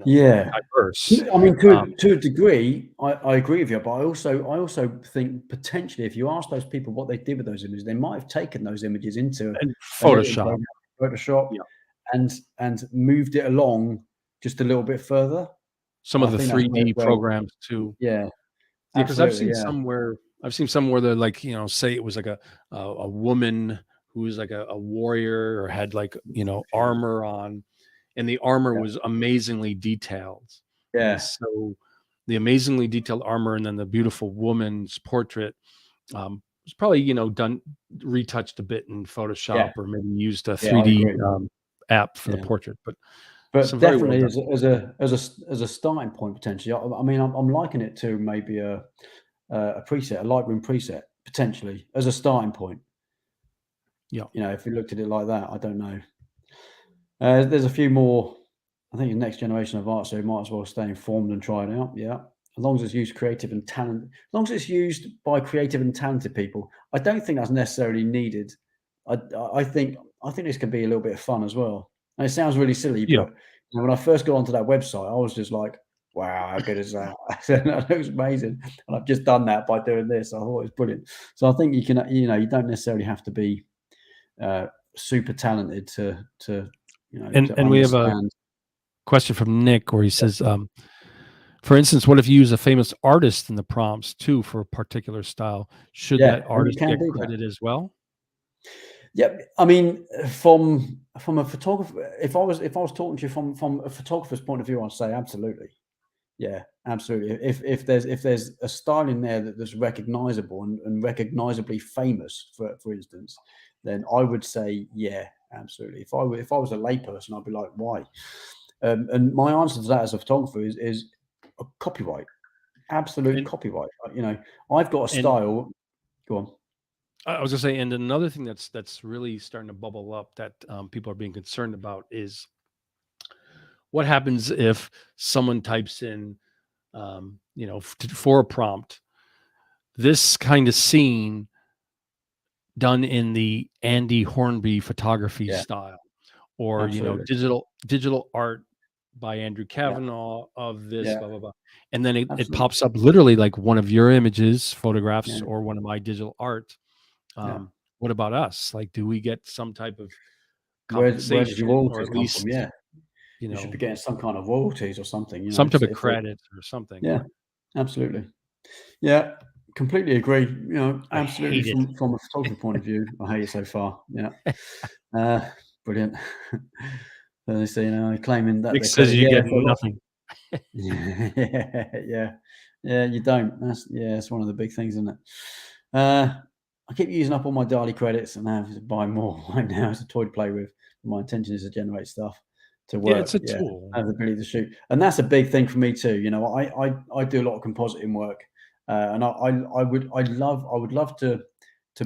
Yeah. diverse. I mean, Um, to a degree, I agree with you, but I also think potentially if you ask those people what they did with those images, they might have taken those images into and an editing Photoshop, program, Photoshop, yeah, and moved it along just a little bit further. some I of the think that's 3D where programs too. yeah, Yeah, because I've absolutely, seen yeah, somewhere they're like, say it was like a woman who was like a warrior or had like, armor on, and the armor yeah, was amazingly detailed. And yeah, so the amazingly detailed armor and then the beautiful woman's portrait was probably, done retouched a bit in yeah, Photoshop, or maybe used a yeah, I 3D agree. app for the Yeah. portrait, but so But very well definitely done. as a starting point potentially. I mean, I'm liking it to maybe a preset, a Lightroom preset potentially as a starting point. Yeah. If we looked at it like that, I don't know. There's a few more. I think the next generation of art, so you might as well stay informed and try it out. Yeah, as long as it's used creative and talent, as long as it's used by creative and talented people. I don't think that's necessarily needed. I I think this can be a little bit of fun as well. And it sounds really silly, Yeah. but when I first got onto that website, I was just like, "Wow, how good is that?" That looks amazing, and I've just done that by doing this. I thought it was brilliant. So I think you can, you don't necessarily have to be super talented to And we have a understand. question from Nick where he says, for instance, what if you use a famous artist in the prompts too for a particular style? Should that Yeah, and you artist can get do that. credit as well? Yeah, I mean, from a photographer, if I was talking to you from a photographer's point of view, I'd say absolutely. Yeah, absolutely. If there's a style in there that's recognizable and recognizably famous, for instance, then I would say yeah, absolutely. If I was a layperson, I'd be like, why? And my answer to that as a photographer is a copyright, absolute And copyright. I've got a and style. Go on. I was gonna say, and another thing that's really starting to bubble up that people are being concerned about is what happens if someone types in, for a prompt, this kind of scene done in the Andy Hornby photography Yeah, style, or absolutely. digital art by Andrew Yeah, Kavanagh of this, yeah, blah blah blah, and then it absolutely. pops up literally like one of your images, Yeah, photographs, or one of my digital art. yeah. What about us? Like, do we get some type of Where does your compensation, or royalties at come from? least, Yeah. you should be getting some kind of royalties or something, some type of if they, credit or something. yeah, absolutely. Yeah, completely agree. I Absolutely hate it. from a photography point of view, I hate it so far. Yeah. Brilliant. So, claiming that Nick they're says credit. you Yeah, get for a lot. nothing. Yeah, you don't. It's one of the big things, isn't it? I keep using up all my DALL-E credits and I have to buy more right now. It's a toy to play with. My intention is to generate stuff to Yeah, it's work. a Yeah, tool. I have the ability to shoot, and that's a big thing for me too. I do a lot of compositing work, and I would love to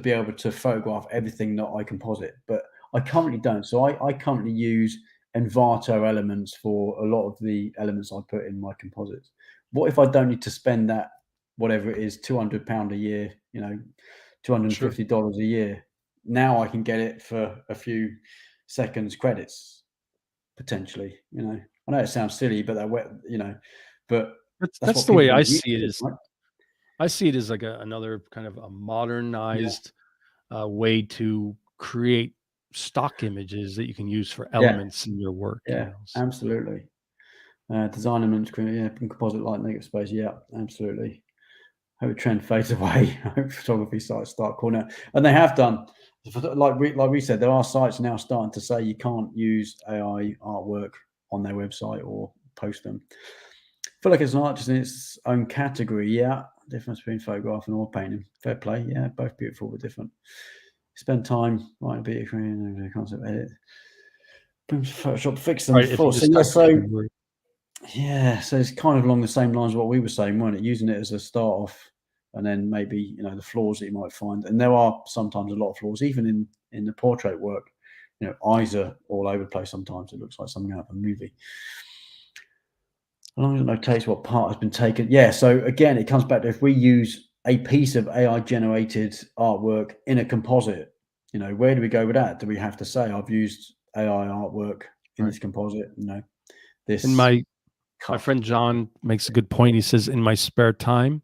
be able to photograph everything that I composite, but I currently don't. So I currently use Envato elements for a lot of the elements I put in my composites. What if I don't need to spend that, whatever it is, £200 a year, Sure. $250 a year? Now I can get it for a few seconds credits potentially. I know it sounds silly, but but that's That's what the people way I want to use see it. it, Is right? I see it as like another kind of a Yeah, modernized way to create stock images that you can use for yeah, elements in your work. yeah, absolutely. Design elements, composite light, negative space. Yeah, absolutely. Hope the trend fades away. I hope photography sites start calling out, and they have done. Like we said, there are sites now starting to say you can't use AI artwork on their website or post them. I feel like it's an art just in its own category. Yeah, difference between photograph and oil painting. Fair play. Yeah, both beautiful but different. Spend time writing a bit of concept edit. Photoshop fix them Right. If you before. So just yeah, type a so keyword. yeah, so it's kind of along the same lines of what we were saying, weren't it? Using it as a start off, and then maybe the flaws that you might find, and there are sometimes a lot of flaws, even in the portrait work. Eyes are all over the place. Sometimes it looks like something out of a movie. As long as it notates what part has been taken. Yeah. So again, it comes back to if we use a piece of AI generated artwork in a composite, where do we go with that? Do we have to say I've used AI artwork in Right. this composite? And This my cut. friend John makes a good point. He says, in my spare time,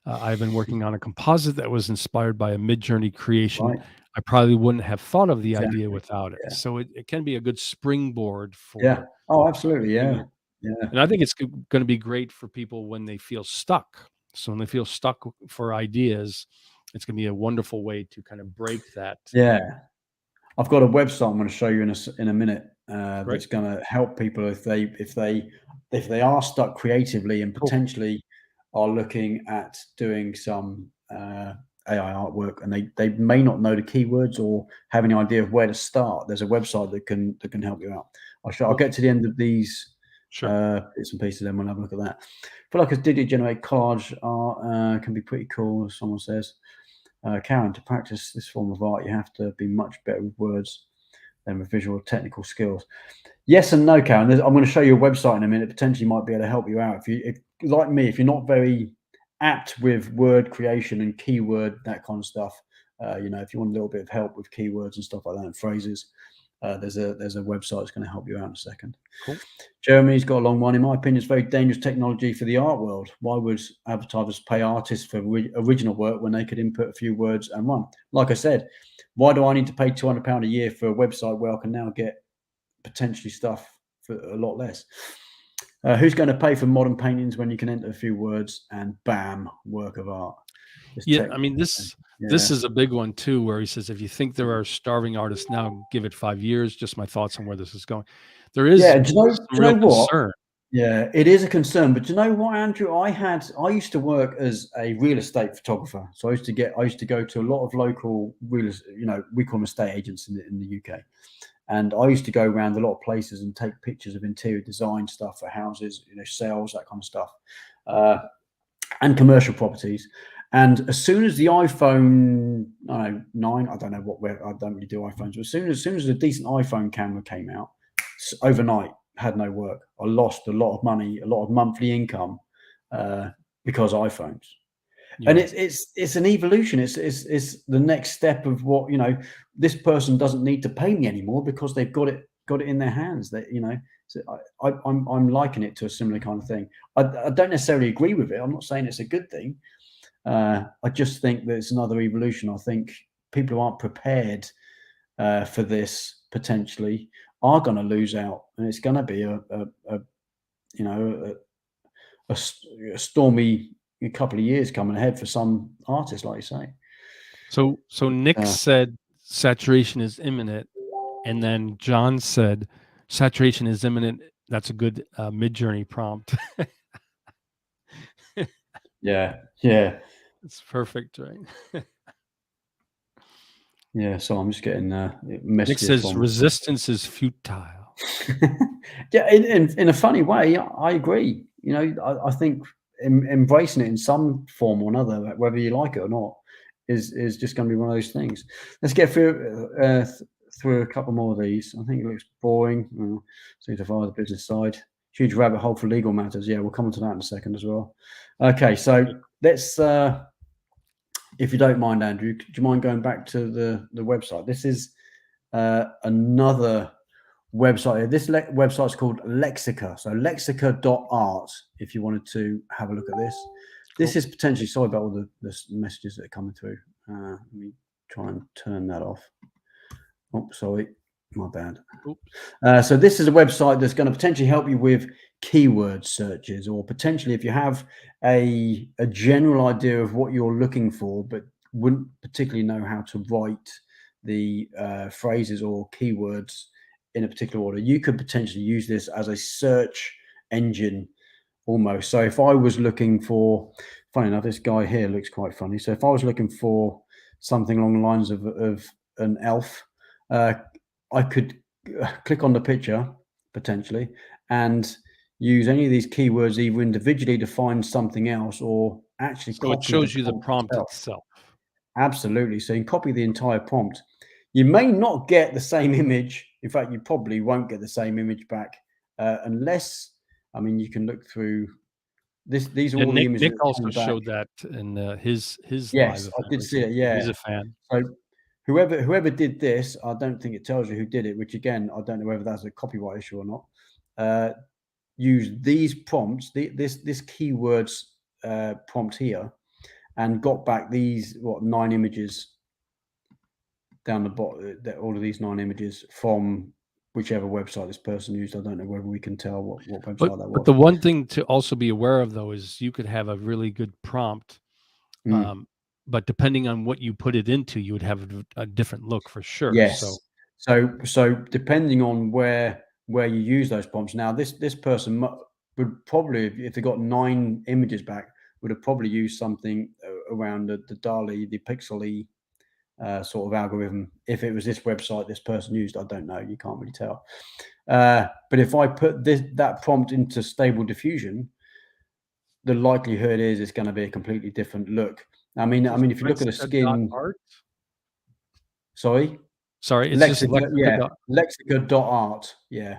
I've been working on a composite that was inspired by a Mid-Journey creation. Right. I probably wouldn't have thought of the idea Exactly. without it. Yeah. So it can be a good springboard Yeah. for Oh, absolutely. maybe, Yeah. Yeah. and I think it's going to be great for people when they feel stuck. So when they feel stuck for ideas, it's going to be a wonderful way to kind of break that. Yeah. I've got a website I'm going to show you in a minute Great. that's going to help people if they are stuck creatively and Cool. potentially are looking at doing some AI artwork and they may not know the keywords or have any idea of where to start. There's a website that can help you out. I'll Cool. get to the end of these Sure. bits and pieces, then we'll have a look at that. I feel like a digitally generated collage art can be pretty cool, as someone says. Karen, to practice this form of art, you have to be much better with words than with visual technical skills. Yes and no, Karen. I'm going to show you a website in a minute. Potentially might be able to help you out. If like me, if you're not very apt with word creation and keyword, that kind of stuff, if you want a little bit of help with keywords and stuff like that and phrases, there's a website that's going to help you out in a second. Cool. Germany's got a long one. In my opinion, it's very dangerous technology for the art world. Why would advertisers pay artists for original work when they could input a few words and run? Like I said, why do I need to pay £200 a year for a website where I can now get potentially stuff for a lot less? Who's going to pay for modern paintings when you can enter a few words and bam, work of art? Yeah, I mean this Yeah. is a big one too, where he says if you think there are starving artists now, give it 5 years. Just my thoughts on where this is going. There is Yeah. Do some you real know what? concern. Yeah, it is a concern. But do you know what, Andrew? I used to work as a real estate photographer. So I used to go to a lot of local we call them estate agents in the UK. And I used to go around a lot of places and take pictures of interior design stuff for houses, sales, that kind of stuff, and commercial properties. And as soon as the iPhone 9, I don't know I don't really do iPhones, but as soon as a decent iPhone camera came out, overnight had no work. I lost a lot of money, a lot of monthly income because iPhones. And Yeah. it's an evolution. It's the next step of what this person doesn't need to pay me anymore because they've got it in their hands. That so I'm likening it to a similar kind of thing. I don't necessarily agree with it. I'm not saying it's a good thing. I just think that it's another evolution. I think people who aren't prepared for this potentially are going to lose out, and it's going to be a stormy couple of years coming ahead for some artists, like you say. So Nick said saturation is imminent, and then John said saturation is imminent. That's a good mid-journey prompt. Yeah. It's perfect, right? Yeah. So I'm just getting Nick messages says from. resistance is futile. Yeah, in a funny way, I agree. I think embracing it in some form or another, whether you like it or not, is just going to be one of those things. Let's get through a couple more of these. I think it looks boring. Seems to follow the business side. Huge rabbit hole for legal matters. Yeah, we'll come on to that in a second as well. Okay, so let's. If you don't mind, Andrew, do you mind going back to the website? This is another website. This website is called Lexica. So lexica.art, if you wanted to have a look at this. This is potentially, sorry about all the messages that are coming through. Let me try and turn that off. Oh, sorry, my bad. So this is a website that's going to potentially help you with keyword searches, or potentially if you have a general idea of what you're looking for, but wouldn't particularly know how to write the phrases or keywords in a particular order, you could potentially use this as a search engine almost. So if I was looking for, funny enough, this guy here looks quite funny. So if I was looking for something along the lines of an elf, I could click on the picture potentially and use any of these keywords either individually to find something else, or actually So it copy shows you the prompt itself. itself. Absolutely. So you can copy the entire prompt. You may not get the same image. In fact, you probably won't get the same image back unless, I mean, you can look through this. These are all the images. Nick also showed that in his Yes, live. I did see it. Yeah, he's a fan. So whoever did this, I don't think it tells you who did it. Which again, I don't know whether that's a copyright issue or not. Use these prompts, this keywords prompt here, and got back these 9 images down the bottom. All of these 9 images from whichever website this person used. I don't know whether we can tell what website that was. But the one thing to also be aware of, though, is you could have a really good prompt, but depending on what you put it into, you would have a different look for sure. Yes. So depending on where you use those prompts. Now, this person would probably, if they got 9 images back, would have probably used something around the DALL-E, the Pixel-E sort of algorithm. If it was this website this person used, I don't know. You can't really tell. But if I put that prompt into Stable Diffusion, the likelihood is it's going to be a completely different look. I mean, if you look at the skin. Sorry, it's Lexica, just Lexica.art. Yeah,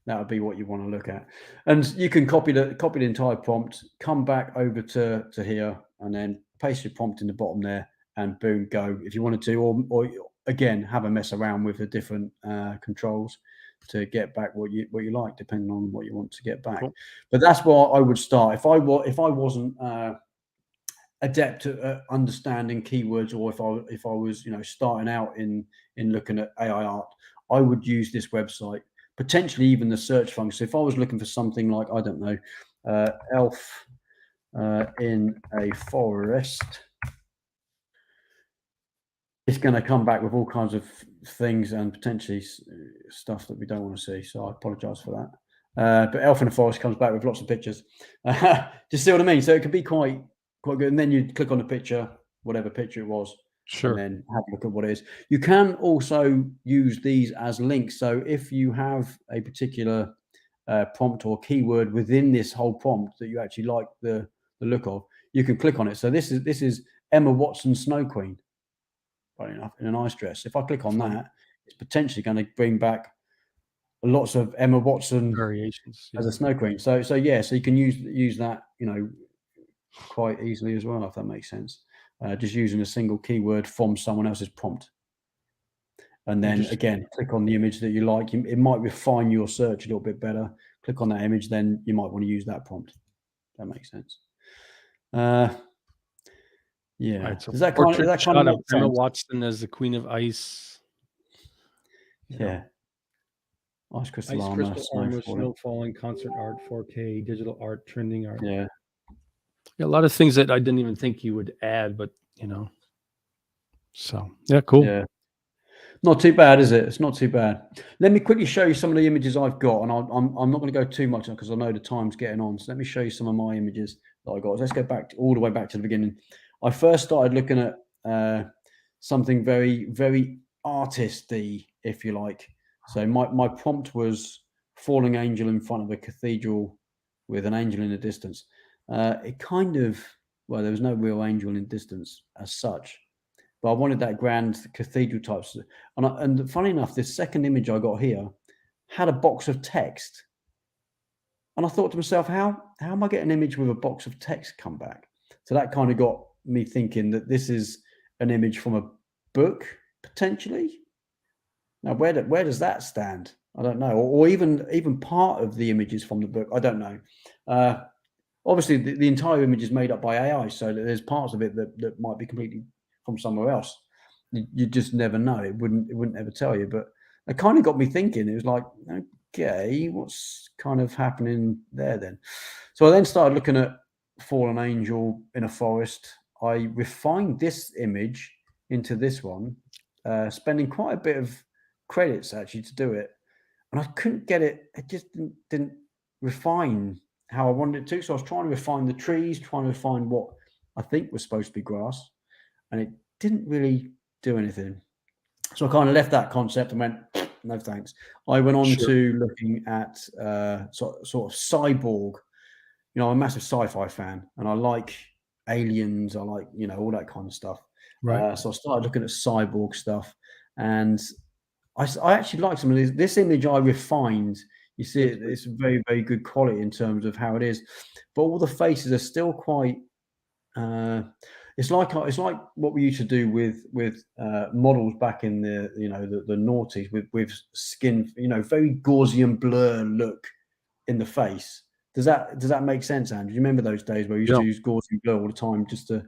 that would be what you want to look at, and you can copy the entire prompt, come back over to here, and then paste your prompt in the bottom there, and boom, go. If you wanted to, or again, have a mess around with the different controls to get back what you like, depending on what you want to get back. Cool. But that's where I would start if I wasn't adept at understanding keywords, or if I was starting out in looking at AI art, I would use this website, potentially even the search function. So if I was looking for something like, I don't know, elf in a forest, it's going to come back with all kinds of things and potentially stuff that we don't want to see. So I apologize for that. But elf in a forest comes back with lots of pictures. Just see what I mean? So it could be quite good. And then you click on the picture, whatever picture it was, and then have a look at what it is. You can also use these as links. So if you have a particular prompt or keyword within this whole prompt that you actually like the look of, you can click on it. So this is Emma Watson Snow Queen, funny enough, in an ice dress. If I click on that, it's potentially going to bring back lots of Emma Watson variations as a Snow Queen. So yeah, so you can use that quite easily as well, if that makes sense. Just using a single keyword from someone else's prompt, and then again click on the image that you like. It might refine your search a little bit better. Click on that image, then you might want to use that prompt. That makes sense. Yeah. Right, so does that kind of make sense? Emma Watson as the Queen of Ice. You know, Yeah. Ice crystal ice armor, crystal snow armor, falling. snow falling, concert art, 4K, digital art, trending art. Yeah. Yeah, a lot of things that I didn't even think you would add, but you know. So yeah, cool. Yeah. Not too bad, is it? It's not too bad. Let me quickly show you some of the images I've got, and I'm not going to go too much because I know the time's getting on. So let me show you some of my images that I got. Let's go back all the way back to the beginning. I first started looking at something very, very artisty, if you like. So my prompt was falling angel in front of a cathedral with an angel in the distance. It kind of, well, there was no real angel in distance as such. But I wanted that grand cathedral types. And funny enough, this second image I got here had a box of text. And I thought to myself, how am I getting an image with a box of text come back? So that kind of got me thinking that this is an image from a book, potentially. Now, where does that stand? I don't know. Or even part of the images from the book. I don't know. Obviously, the entire image is made up by AI, so there's parts of it that might be completely from somewhere else. You just never know. It wouldn't ever tell you. But it kind of got me thinking. It was like, okay, what's kind of happening there then? So I then started looking at fallen angel in a forest. I refined this image into this one, spending quite a bit of credits actually to do it, and I couldn't get it. It just didn't refine how I wanted it to. So I was trying to refine the trees, trying to refine what I think was supposed to be grass, and it didn't really do anything. So I kind of left that concept and went, no thanks. I went on Sure. to looking at sort of cyborg. You know, I'm a massive sci-fi fan, and I like aliens. I like, you know, all that kind of stuff. Right. So I started looking at cyborg stuff, and I actually like some of these. This image I refined. You see it, it's very, very good quality in terms of how it is, but all the faces are still quite. It's like what we used to do with models back in the noughties with skin, you know, very Gaussian blur look in the face. Does that make sense, Andrew? Do you remember those days where we used Yeah. to use Gaussian blur all the time just to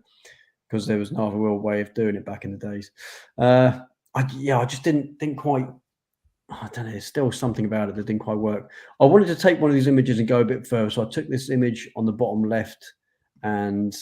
because there was no other real way of doing it back in the days? I just didn't quite. I don't know. There's still something about it that didn't quite work. I wanted to take one of these images and go a bit further, so I took this image on the bottom left, and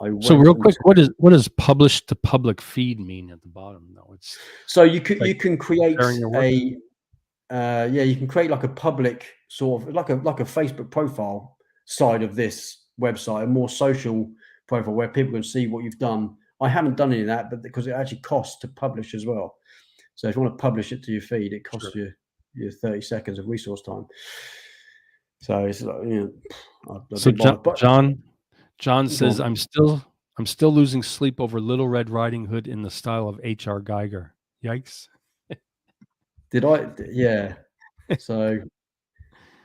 I So went real quick, into. what does publish to public feed mean at the bottom? No, it's So you like can create sharing your work. you can create like a public sort of like a Facebook profile side of this website, a more social profile where people can see what you've done. I haven't done any of that, but because it actually costs to publish as well. So if you want to publish it to your feed, it costs Sure. you 30 seconds of resource time. So it's like, I So didn't bother. But John go says on. I'm still losing sleep over Little Red Riding Hood in the style of H.R. Geiger. Yikes. Did I? Yeah. So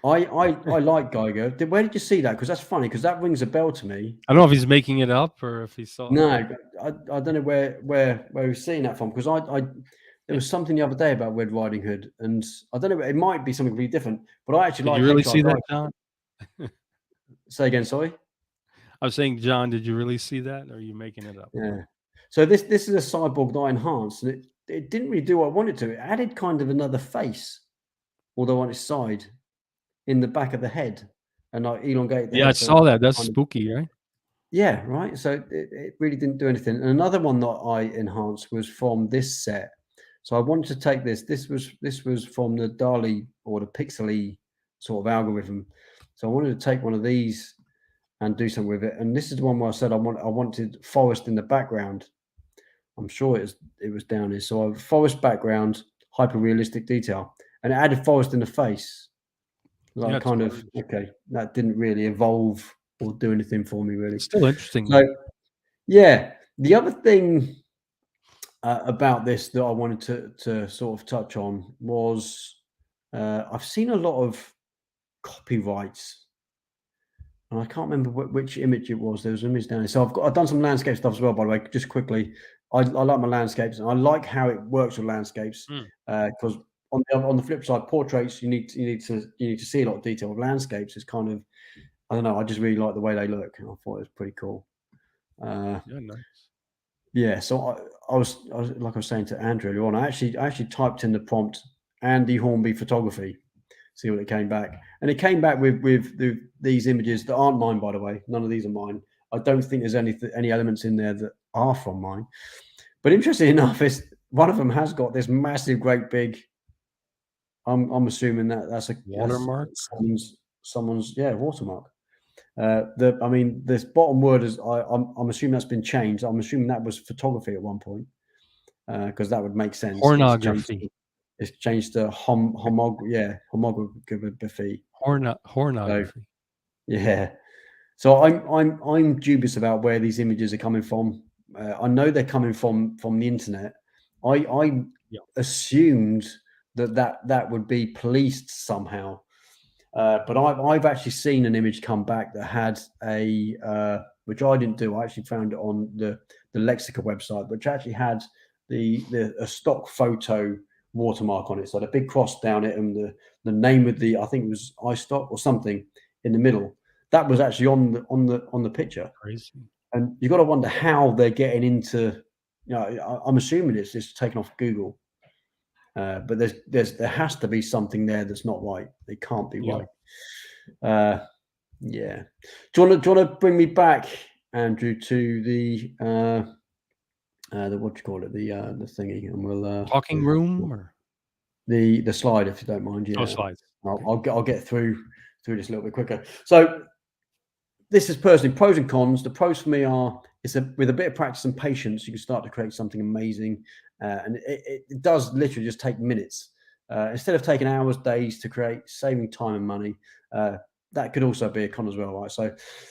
I like Geiger. Where did you see that? Because that's funny. Because that rings a bell to me. I don't know if he's making it up or if he saw No, it. I don't know where he's seeing that from. Because I there was something the other day about Red Riding Hood, and I don't know. It might be something really different. But I actually Did you like really HR see that, Geiger. John? Say again. Sorry. I was saying, John, did you really see that, or are you making it up? Yeah. So this is a cyborg that I enhanced, and it didn't really do what I wanted to. It added kind of another face, although on its side, in the back of the head, and like elongated the Yeah, I head. So it saw that. That's kind of spooky, right? yeah, right. So it really didn't do anything. And another one that I enhanced was from this set. So I wanted to take this. This was from the DALL-E or the Pixel-E sort of algorithm. So I wanted to take one of these and do something with it. And this is the one where I said I wanted forest in the background. I'm sure it was down here. So forest background, hyper realistic detail, and it added forest in the face. Yeah, Like it's kind of orange. okay, that didn't really evolve or do anything for me really. It's still interesting So though. yeah, the other thing about this that I wanted to sort of touch on was I've seen a lot of copyrights, and I can't remember which image it was. There was an image down there. So I've done some landscape stuff as well. By the way, just quickly, I like my landscapes, and I like how it works with landscapes Mm. because on the flip side, portraits you need to see a lot of detail. With landscapes, it's kind of I don't know. I just really like the way they look, and I thought it was pretty cool. Yeah, nice. Yeah, so I was like I was saying to Andrew earlier on. I actually typed in the prompt Andy Hornby photography. See what it came back, and it came back with these images that aren't mine, by the way. None of these are mine. I don't think there's any elements in there that are from mine. But interesting enough, is one of them has got this massive, great big. I'm assuming that's a Watermark. Someone's watermark. I mean, this bottom word is I'm assuming that's been changed. I'm assuming that was photography at one point, because that would make sense. Pornography. It's changed to homography. Pornography. So, yeah. So I'm dubious about where these images are coming from. I know they're coming from the internet. I assumed that would be policed somehow. But I've actually seen an image come back that had which I didn't do. I actually found it on the Lexicon website, which actually had a stock photo watermark on it. So the big cross down it and the name of I think it was iStock or something in the middle. That was actually on the picture. Crazy. And you've got to wonder how they're getting into. I'm assuming it's just taken off Google. But there has to be something there that's not right. It can't be right. Yeah. Do you want to bring me back, Andrew, to the what do you call it? The thingy, and we'll talking room or the slide, if you don't mind. Yeah. Oh, slides. I'll get through this a little bit quicker. So this is personally pros and cons. The pros for me are with a bit of practice and patience, you can start to create something amazing. And it does literally just take minutes. Instead of taking hours, days to create, saving time and money. That could also be a con as well, right? So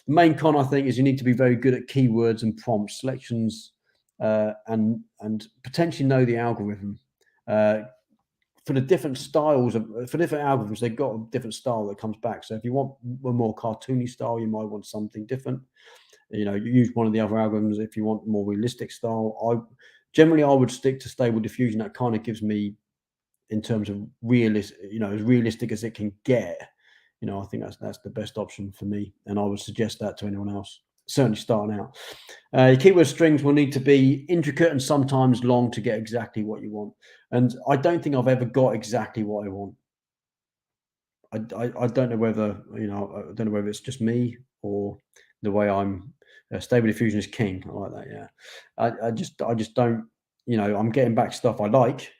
the main con, I think, is you need to be very good at keywords and prompt selections, and potentially know the algorithm. For the different styles for different algorithms, they've got a different style that comes back. So if you want a more cartoony style, you might want something different. You use one of the other algorithms. If you want more realistic style, I would stick to Stable Diffusion. That kind of gives me, in terms of as realistic as it can get. I think that's the best option for me, and I would suggest that to anyone else, certainly starting out. Your keyword strings will need to be intricate and sometimes long to get exactly what you want. And I don't think I've ever got exactly what I want. I don't know whether I don't know whether it's just me or the way I'm. Stable Diffusion is king. I like that. Yeah, I just don't. I'm getting back stuff I like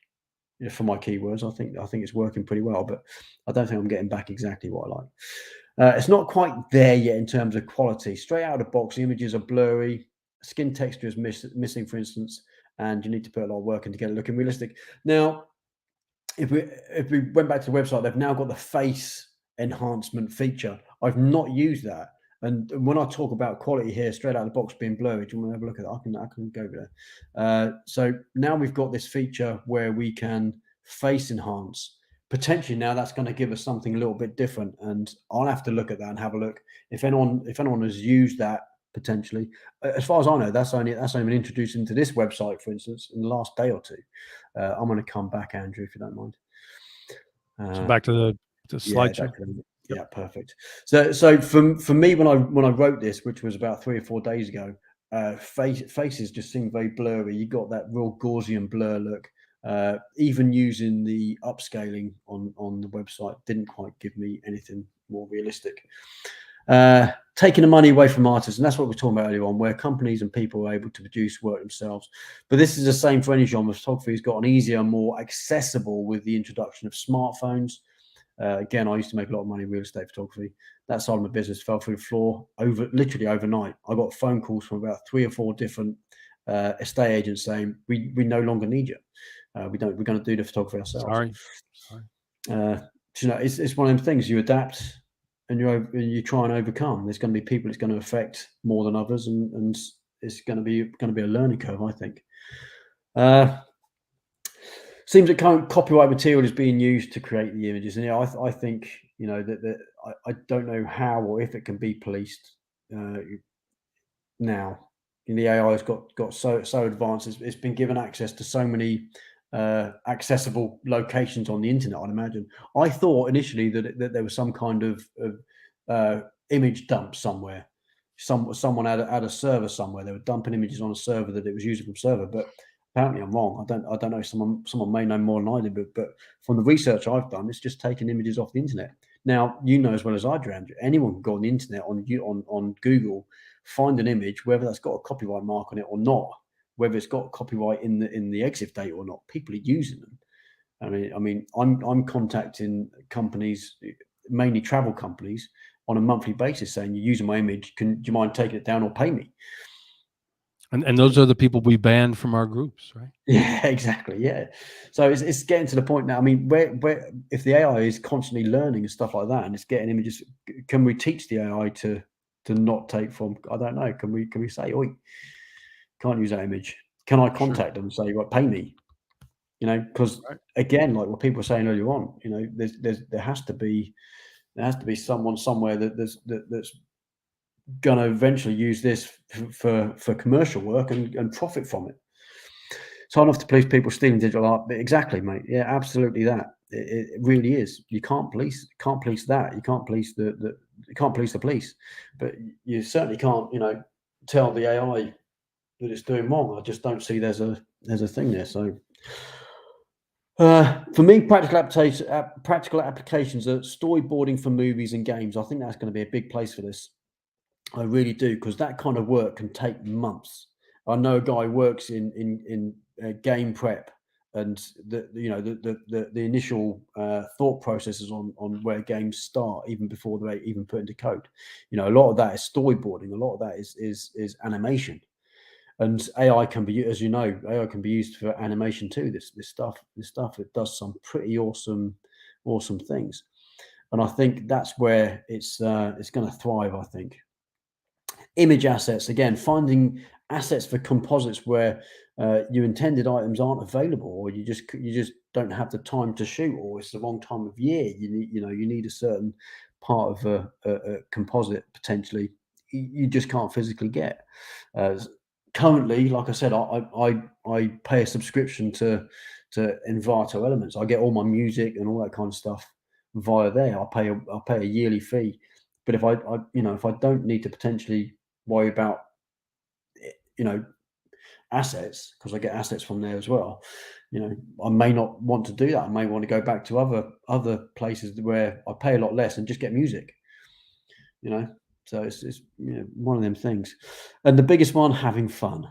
for my keywords. I think it's working pretty well, but I don't think I'm getting back exactly what I like. It's not quite there yet in terms of quality. Straight out of the box, the images are blurry. Skin texture is missing, for instance, and you need to put a lot of work in to get it looking realistic. Now, if we went back to the website, they've now got the face enhancement feature. I've not used that. And when I talk about quality here, straight out of the box being blurry, do you want to have a look at that? I can go over there. So now we've got this feature where we can face enhance. Potentially now that's going to give us something a little bit different, and I'll have to look at that and have a look. If anyone has used that potentially, as far as I know, that's only been introduced into this website, for instance, in the last day or two. I'm going to come back, Andrew, if you don't mind. So back to the slideshow. Yeah, perfect. So for me, when I wrote this, which was about 3 or 4 days ago, faces just seemed very blurry. You got that real Gaussian blur look. Even using the upscaling on the website didn't quite give me anything more realistic. Taking the money away from artists, and that's what we were talking about earlier on, where companies and people are able to produce work themselves. But this is the same for any genre. Photography has gotten easier and more accessible with the introduction of smartphones. Again, I used to make a lot of money in real estate photography. That side of my business fell through the floor literally overnight. I got phone calls from about 3 or 4 different estate agents saying, we no longer need you. We're going to do the photography ourselves. Sorry. It's one of them things. You adapt and you try and overcome. There's going to be people it's going to affect more than others, and it's going to be a learning curve, I think. Seems that kind of copyright material is being used to create the images, and I think that I don't know how or if it can be policed now. The AI has got so advanced. It's been given access to so many accessible locations on the internet. I'd imagine. I thought initially that there was some kind of image dump somewhere. Someone had a server somewhere. They were dumping images on a server that it was using from server, but Apparently, I'm wrong. I don't know. Someone may know more than I do, but from the research I've done, it's just taking images off the internet. Now, you know as well as I do, Andrew, anyone can go on the internet on Google, find an image, whether that's got a copyright mark on it or not, whether it's got copyright in the exif date or not. People are using them. I'm contacting companies, mainly travel companies, on a monthly basis, saying, "You're using my image. Do you mind taking it down or pay me?" And those are the people we banned from our groups, right? Yeah, exactly. Yeah. So it's getting to the point now. I mean, where if the AI is constantly learning and stuff like that, and it's getting images, can we teach the AI to not take from? I don't know. Can we say, "Oi, can't use that image"? Can I contact them and say, "Right, pay me"? Because Right. again, like what people were saying earlier on, there has to be someone somewhere that's going to eventually use this for commercial work and profit from it. So enough to police people stealing digital art. But exactly, mate. Yeah, absolutely that. It really is. You can't police that. You can't police you can't police the police, but you certainly can't, tell the AI that it's doing wrong. I just don't see there's a thing there. So for me, practical applications are storyboarding for movies and games. I think that's going to be a big place for this. I really do, because that kind of work can take months. I know a guy who works in game prep, and the initial thought processes on where games start, even before they even put into code. A lot of that is storyboarding. A lot of that is animation, and AI can be, as you know, AI can be used for animation too. This stuff it does some pretty awesome things, and I think that's where it's going to thrive. I think. Image assets, again, finding assets for composites where your intended items aren't available, or you just don't have the time to shoot, or it's the wrong time of year. You need a certain part of a composite potentially you just can't physically get. Currently, like I said, I pay a subscription to Envato Elements. I get all my music and all that kind of stuff via there. I pay a yearly fee. But if if I don't need to potentially worry about assets, because I get assets from there as well, I may not want to do that. I may want to go back to other places where I pay a lot less and just get music. So it's one of them things. And the biggest one, having fun.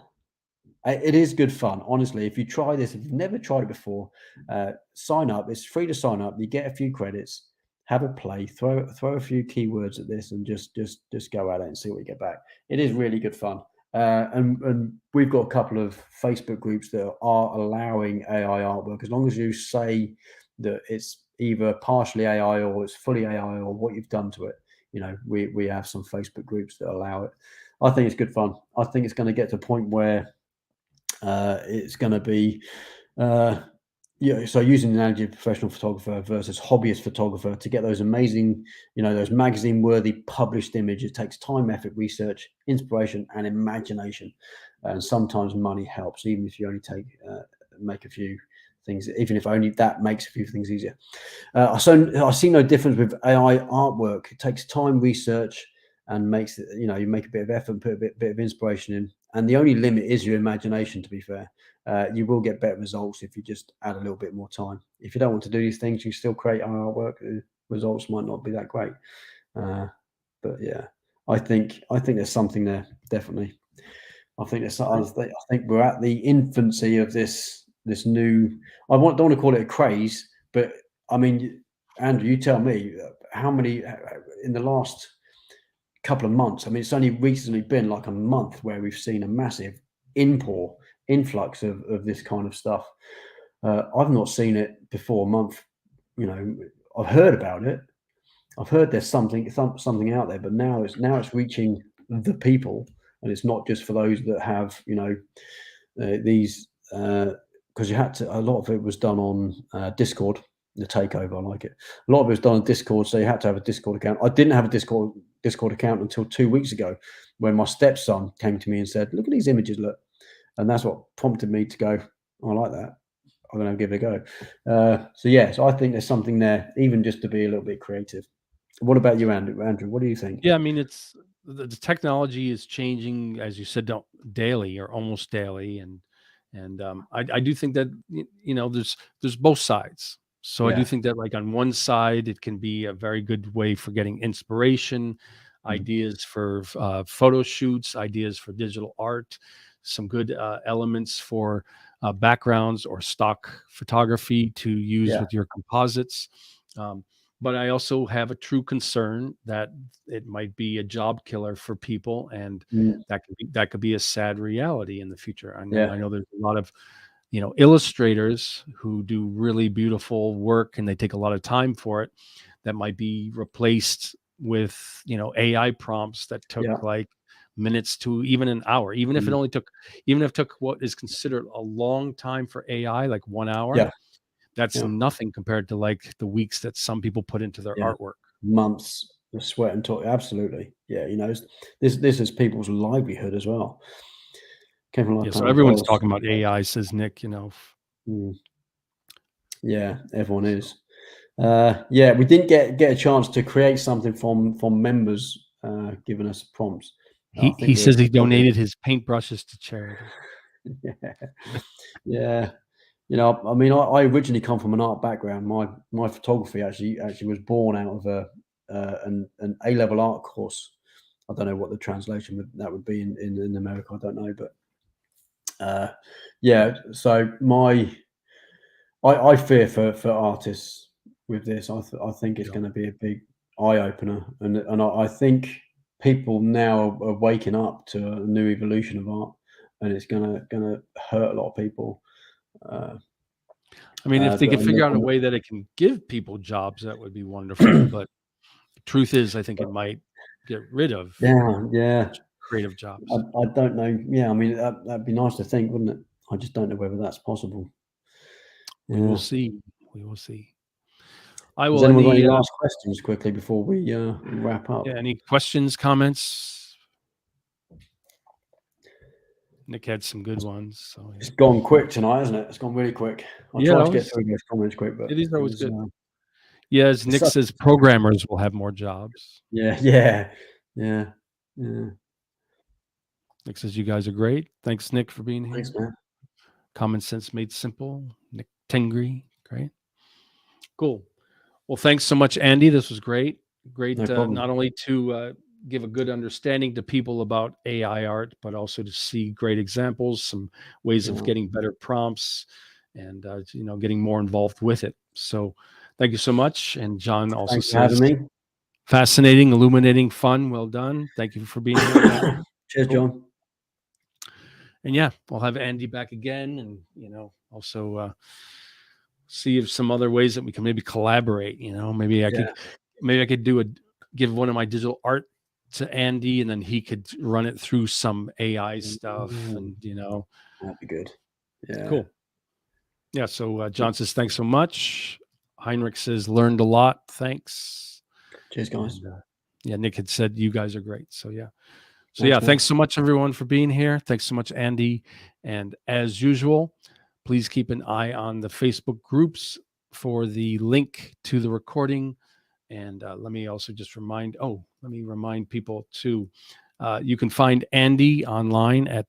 It is good fun, honestly. If you try this, if you've never tried it before, sign up. It's free to sign up. You get a few credits, have a play, throw a few keywords at this, and just go at it and see what you get back. It is really good fun. And we've got a couple of Facebook groups that are allowing AI artwork, as long as you say that it's either partially AI or it's fully AI or what you've done to it. We have some Facebook groups that allow it. I think it's good fun. I think it's going to get to a point where it's going to be, so using the analogy of professional photographer versus hobbyist photographer, to get those amazing, those magazine-worthy published images, takes time, effort, research, inspiration, and imagination. And sometimes money helps, even if you only make a few things, even if only that makes a few things easier. So I see no difference with AI artwork. It takes time, research, and makes it, you make a bit of effort and put a bit of inspiration in. And the only limit is your imagination, to be fair. You will get better results if you just add a little bit more time. If you don't want to do these things, you still create artwork. The results might not be that great. But yeah, I think there's something there, definitely. I think we're at the infancy of this new. Don't want to call it a craze, but I mean, Andrew, you tell me how many in the last couple of months. I mean, it's only recently been like a month where we've seen a massive influx of this kind of stuff. I've not seen it before a month. I've heard about it. I've heard there's something out there, but now it's reaching the people, and it's not just for those that have these, because you had to. A lot of it was done on Discord. The takeover, I like it. A lot of it was done on Discord, so you had to have a Discord account. I didn't have a Discord account until 2 weeks ago, when my stepson came to me and said, "Look at these images, look," and that's what prompted me to go, "I like that. I'm going to give it a go." So I think there's something there, even just to be a little bit creative. What about you, Andrew? What do you think? Yeah, I mean, it's the technology is changing, as you said, daily or almost daily, and And I do think that, there's both sides. So I do Yeah. think that, like, on one side, it can be a very good way for getting inspiration, ideas for photo shoots, ideas for digital art, some good elements for backgrounds or stock photography to use Yeah. with your composites. Um, but I also have a true concern that it might be a job killer for people, and Mm, that could be a sad reality in the future. I yeah. know there's a lot of illustrators who do really beautiful work, and they take a lot of time for it, that might be replaced with AI prompts that Yeah. took like minutes to even an hour, even if Mm, it took what is considered a long time for AI, like 1 hour. yeah. That's Yeah. nothing compared to like the weeks that some people put into their Yeah. artwork. Months of sweat and talk. Absolutely. Yeah. This is people's livelihood as well. Came from Yeah, like so kind of everyone's goals. talking about AI, says Nick. Mm, yeah, everyone is. Yeah, we didn't get a chance to create something from members giving us prompts. I He think says he probably donated his paintbrushes to charity. yeah, yeah. I mean, I originally come from an art background. My photography actually was born out of an A-level art course. I don't know what the translation would be in America. I don't know, but yeah. So I fear for artists with this. I think it's Yeah. going to be a big eye opener, and I think people now are waking up to a new evolution of art, and it's gonna hurt a lot of people. Uh, I mean, if they that could are figure out a not, way that it can give people jobs, that would be wonderful. But the truth is, I think it might get rid of yeah, yeah. creative jobs. I don't know. Yeah, I mean that'd be nice to think, wouldn't it? I just don't know whether that's possible. We will Yeah. see. We will see. I Has will. anyone got Any any last questions quickly before we wrap up? yeah, any questions, comments? Nick had some good ones. So It's gone quick tonight, hasn't it? It's gone really quick. I yeah, tried to get through those comments quick, but these are it always was good. Yeah, as it's Nick such says, programmers will have more jobs. yeah, yeah, yeah, yeah. Nick says you guys are great. Thanks, Nick, for being Thanks, here. man. Common sense made simple. Nick Tengri, great, cool. Well, thanks so much, Andy. This was great. No Great, problem. not only to give a good understanding to people about AI art, but also to see great examples, some ways of Yeah. getting better prompts, and getting more involved with it. So, thank you so much. And John also Thanks for having says, me. fascinating, illuminating, fun. Well done. Thank you for being here, John. Cheers, Cool. John. And yeah, we'll have Andy back again, and also see if some other ways that we can maybe collaborate. Maybe I Yeah. could give one of my digital art to Andy, and then he could run it through some AI stuff, Ooh, and that'd be good. Yeah. cool. Yeah. So John says thanks so much. Heinrich says learned a lot. Thanks. Cheers, guys. And yeah, Nick had said you guys are great. So yeah. So Thanks, yeah, man. thanks so much everyone for being here. Thanks so much, Andy. And as usual, please keep an eye on the Facebook groups for the link to the recording. And let me remind people too. You can find Andy online at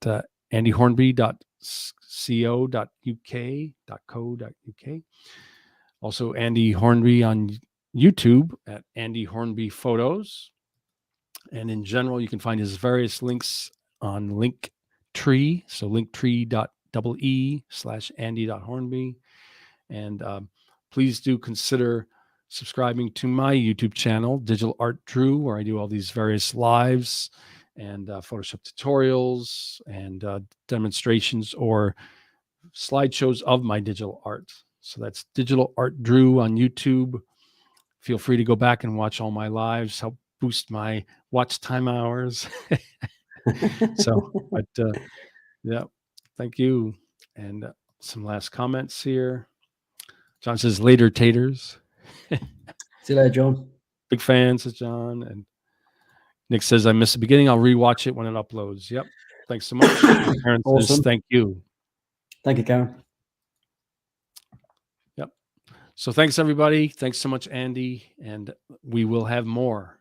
andyhornby.co.uk. Also, Andy Hornby on YouTube at Andy Hornby Photos. And in general, you can find his various links on Linktree. So linktree.ee/Andy.Hornby. And please do consider subscribing to my YouTube channel, Digital Art Drew, where I do all these various lives and Photoshop tutorials and demonstrations or slideshows of my digital art. So that's Digital Art Drew on YouTube. Feel free to go back and watch all my lives, help boost my watch time hours. But yeah, thank you. And some last comments here. John says later taters. See you later, John. Big fan, says John. And Nick says I missed the beginning. I'll rewatch it when it uploads. Yep. Thanks so much. Karen says Awesome. thank you. Thank you, Karen. Yep. So thanks everybody. Thanks so much, Andy. And we will have more.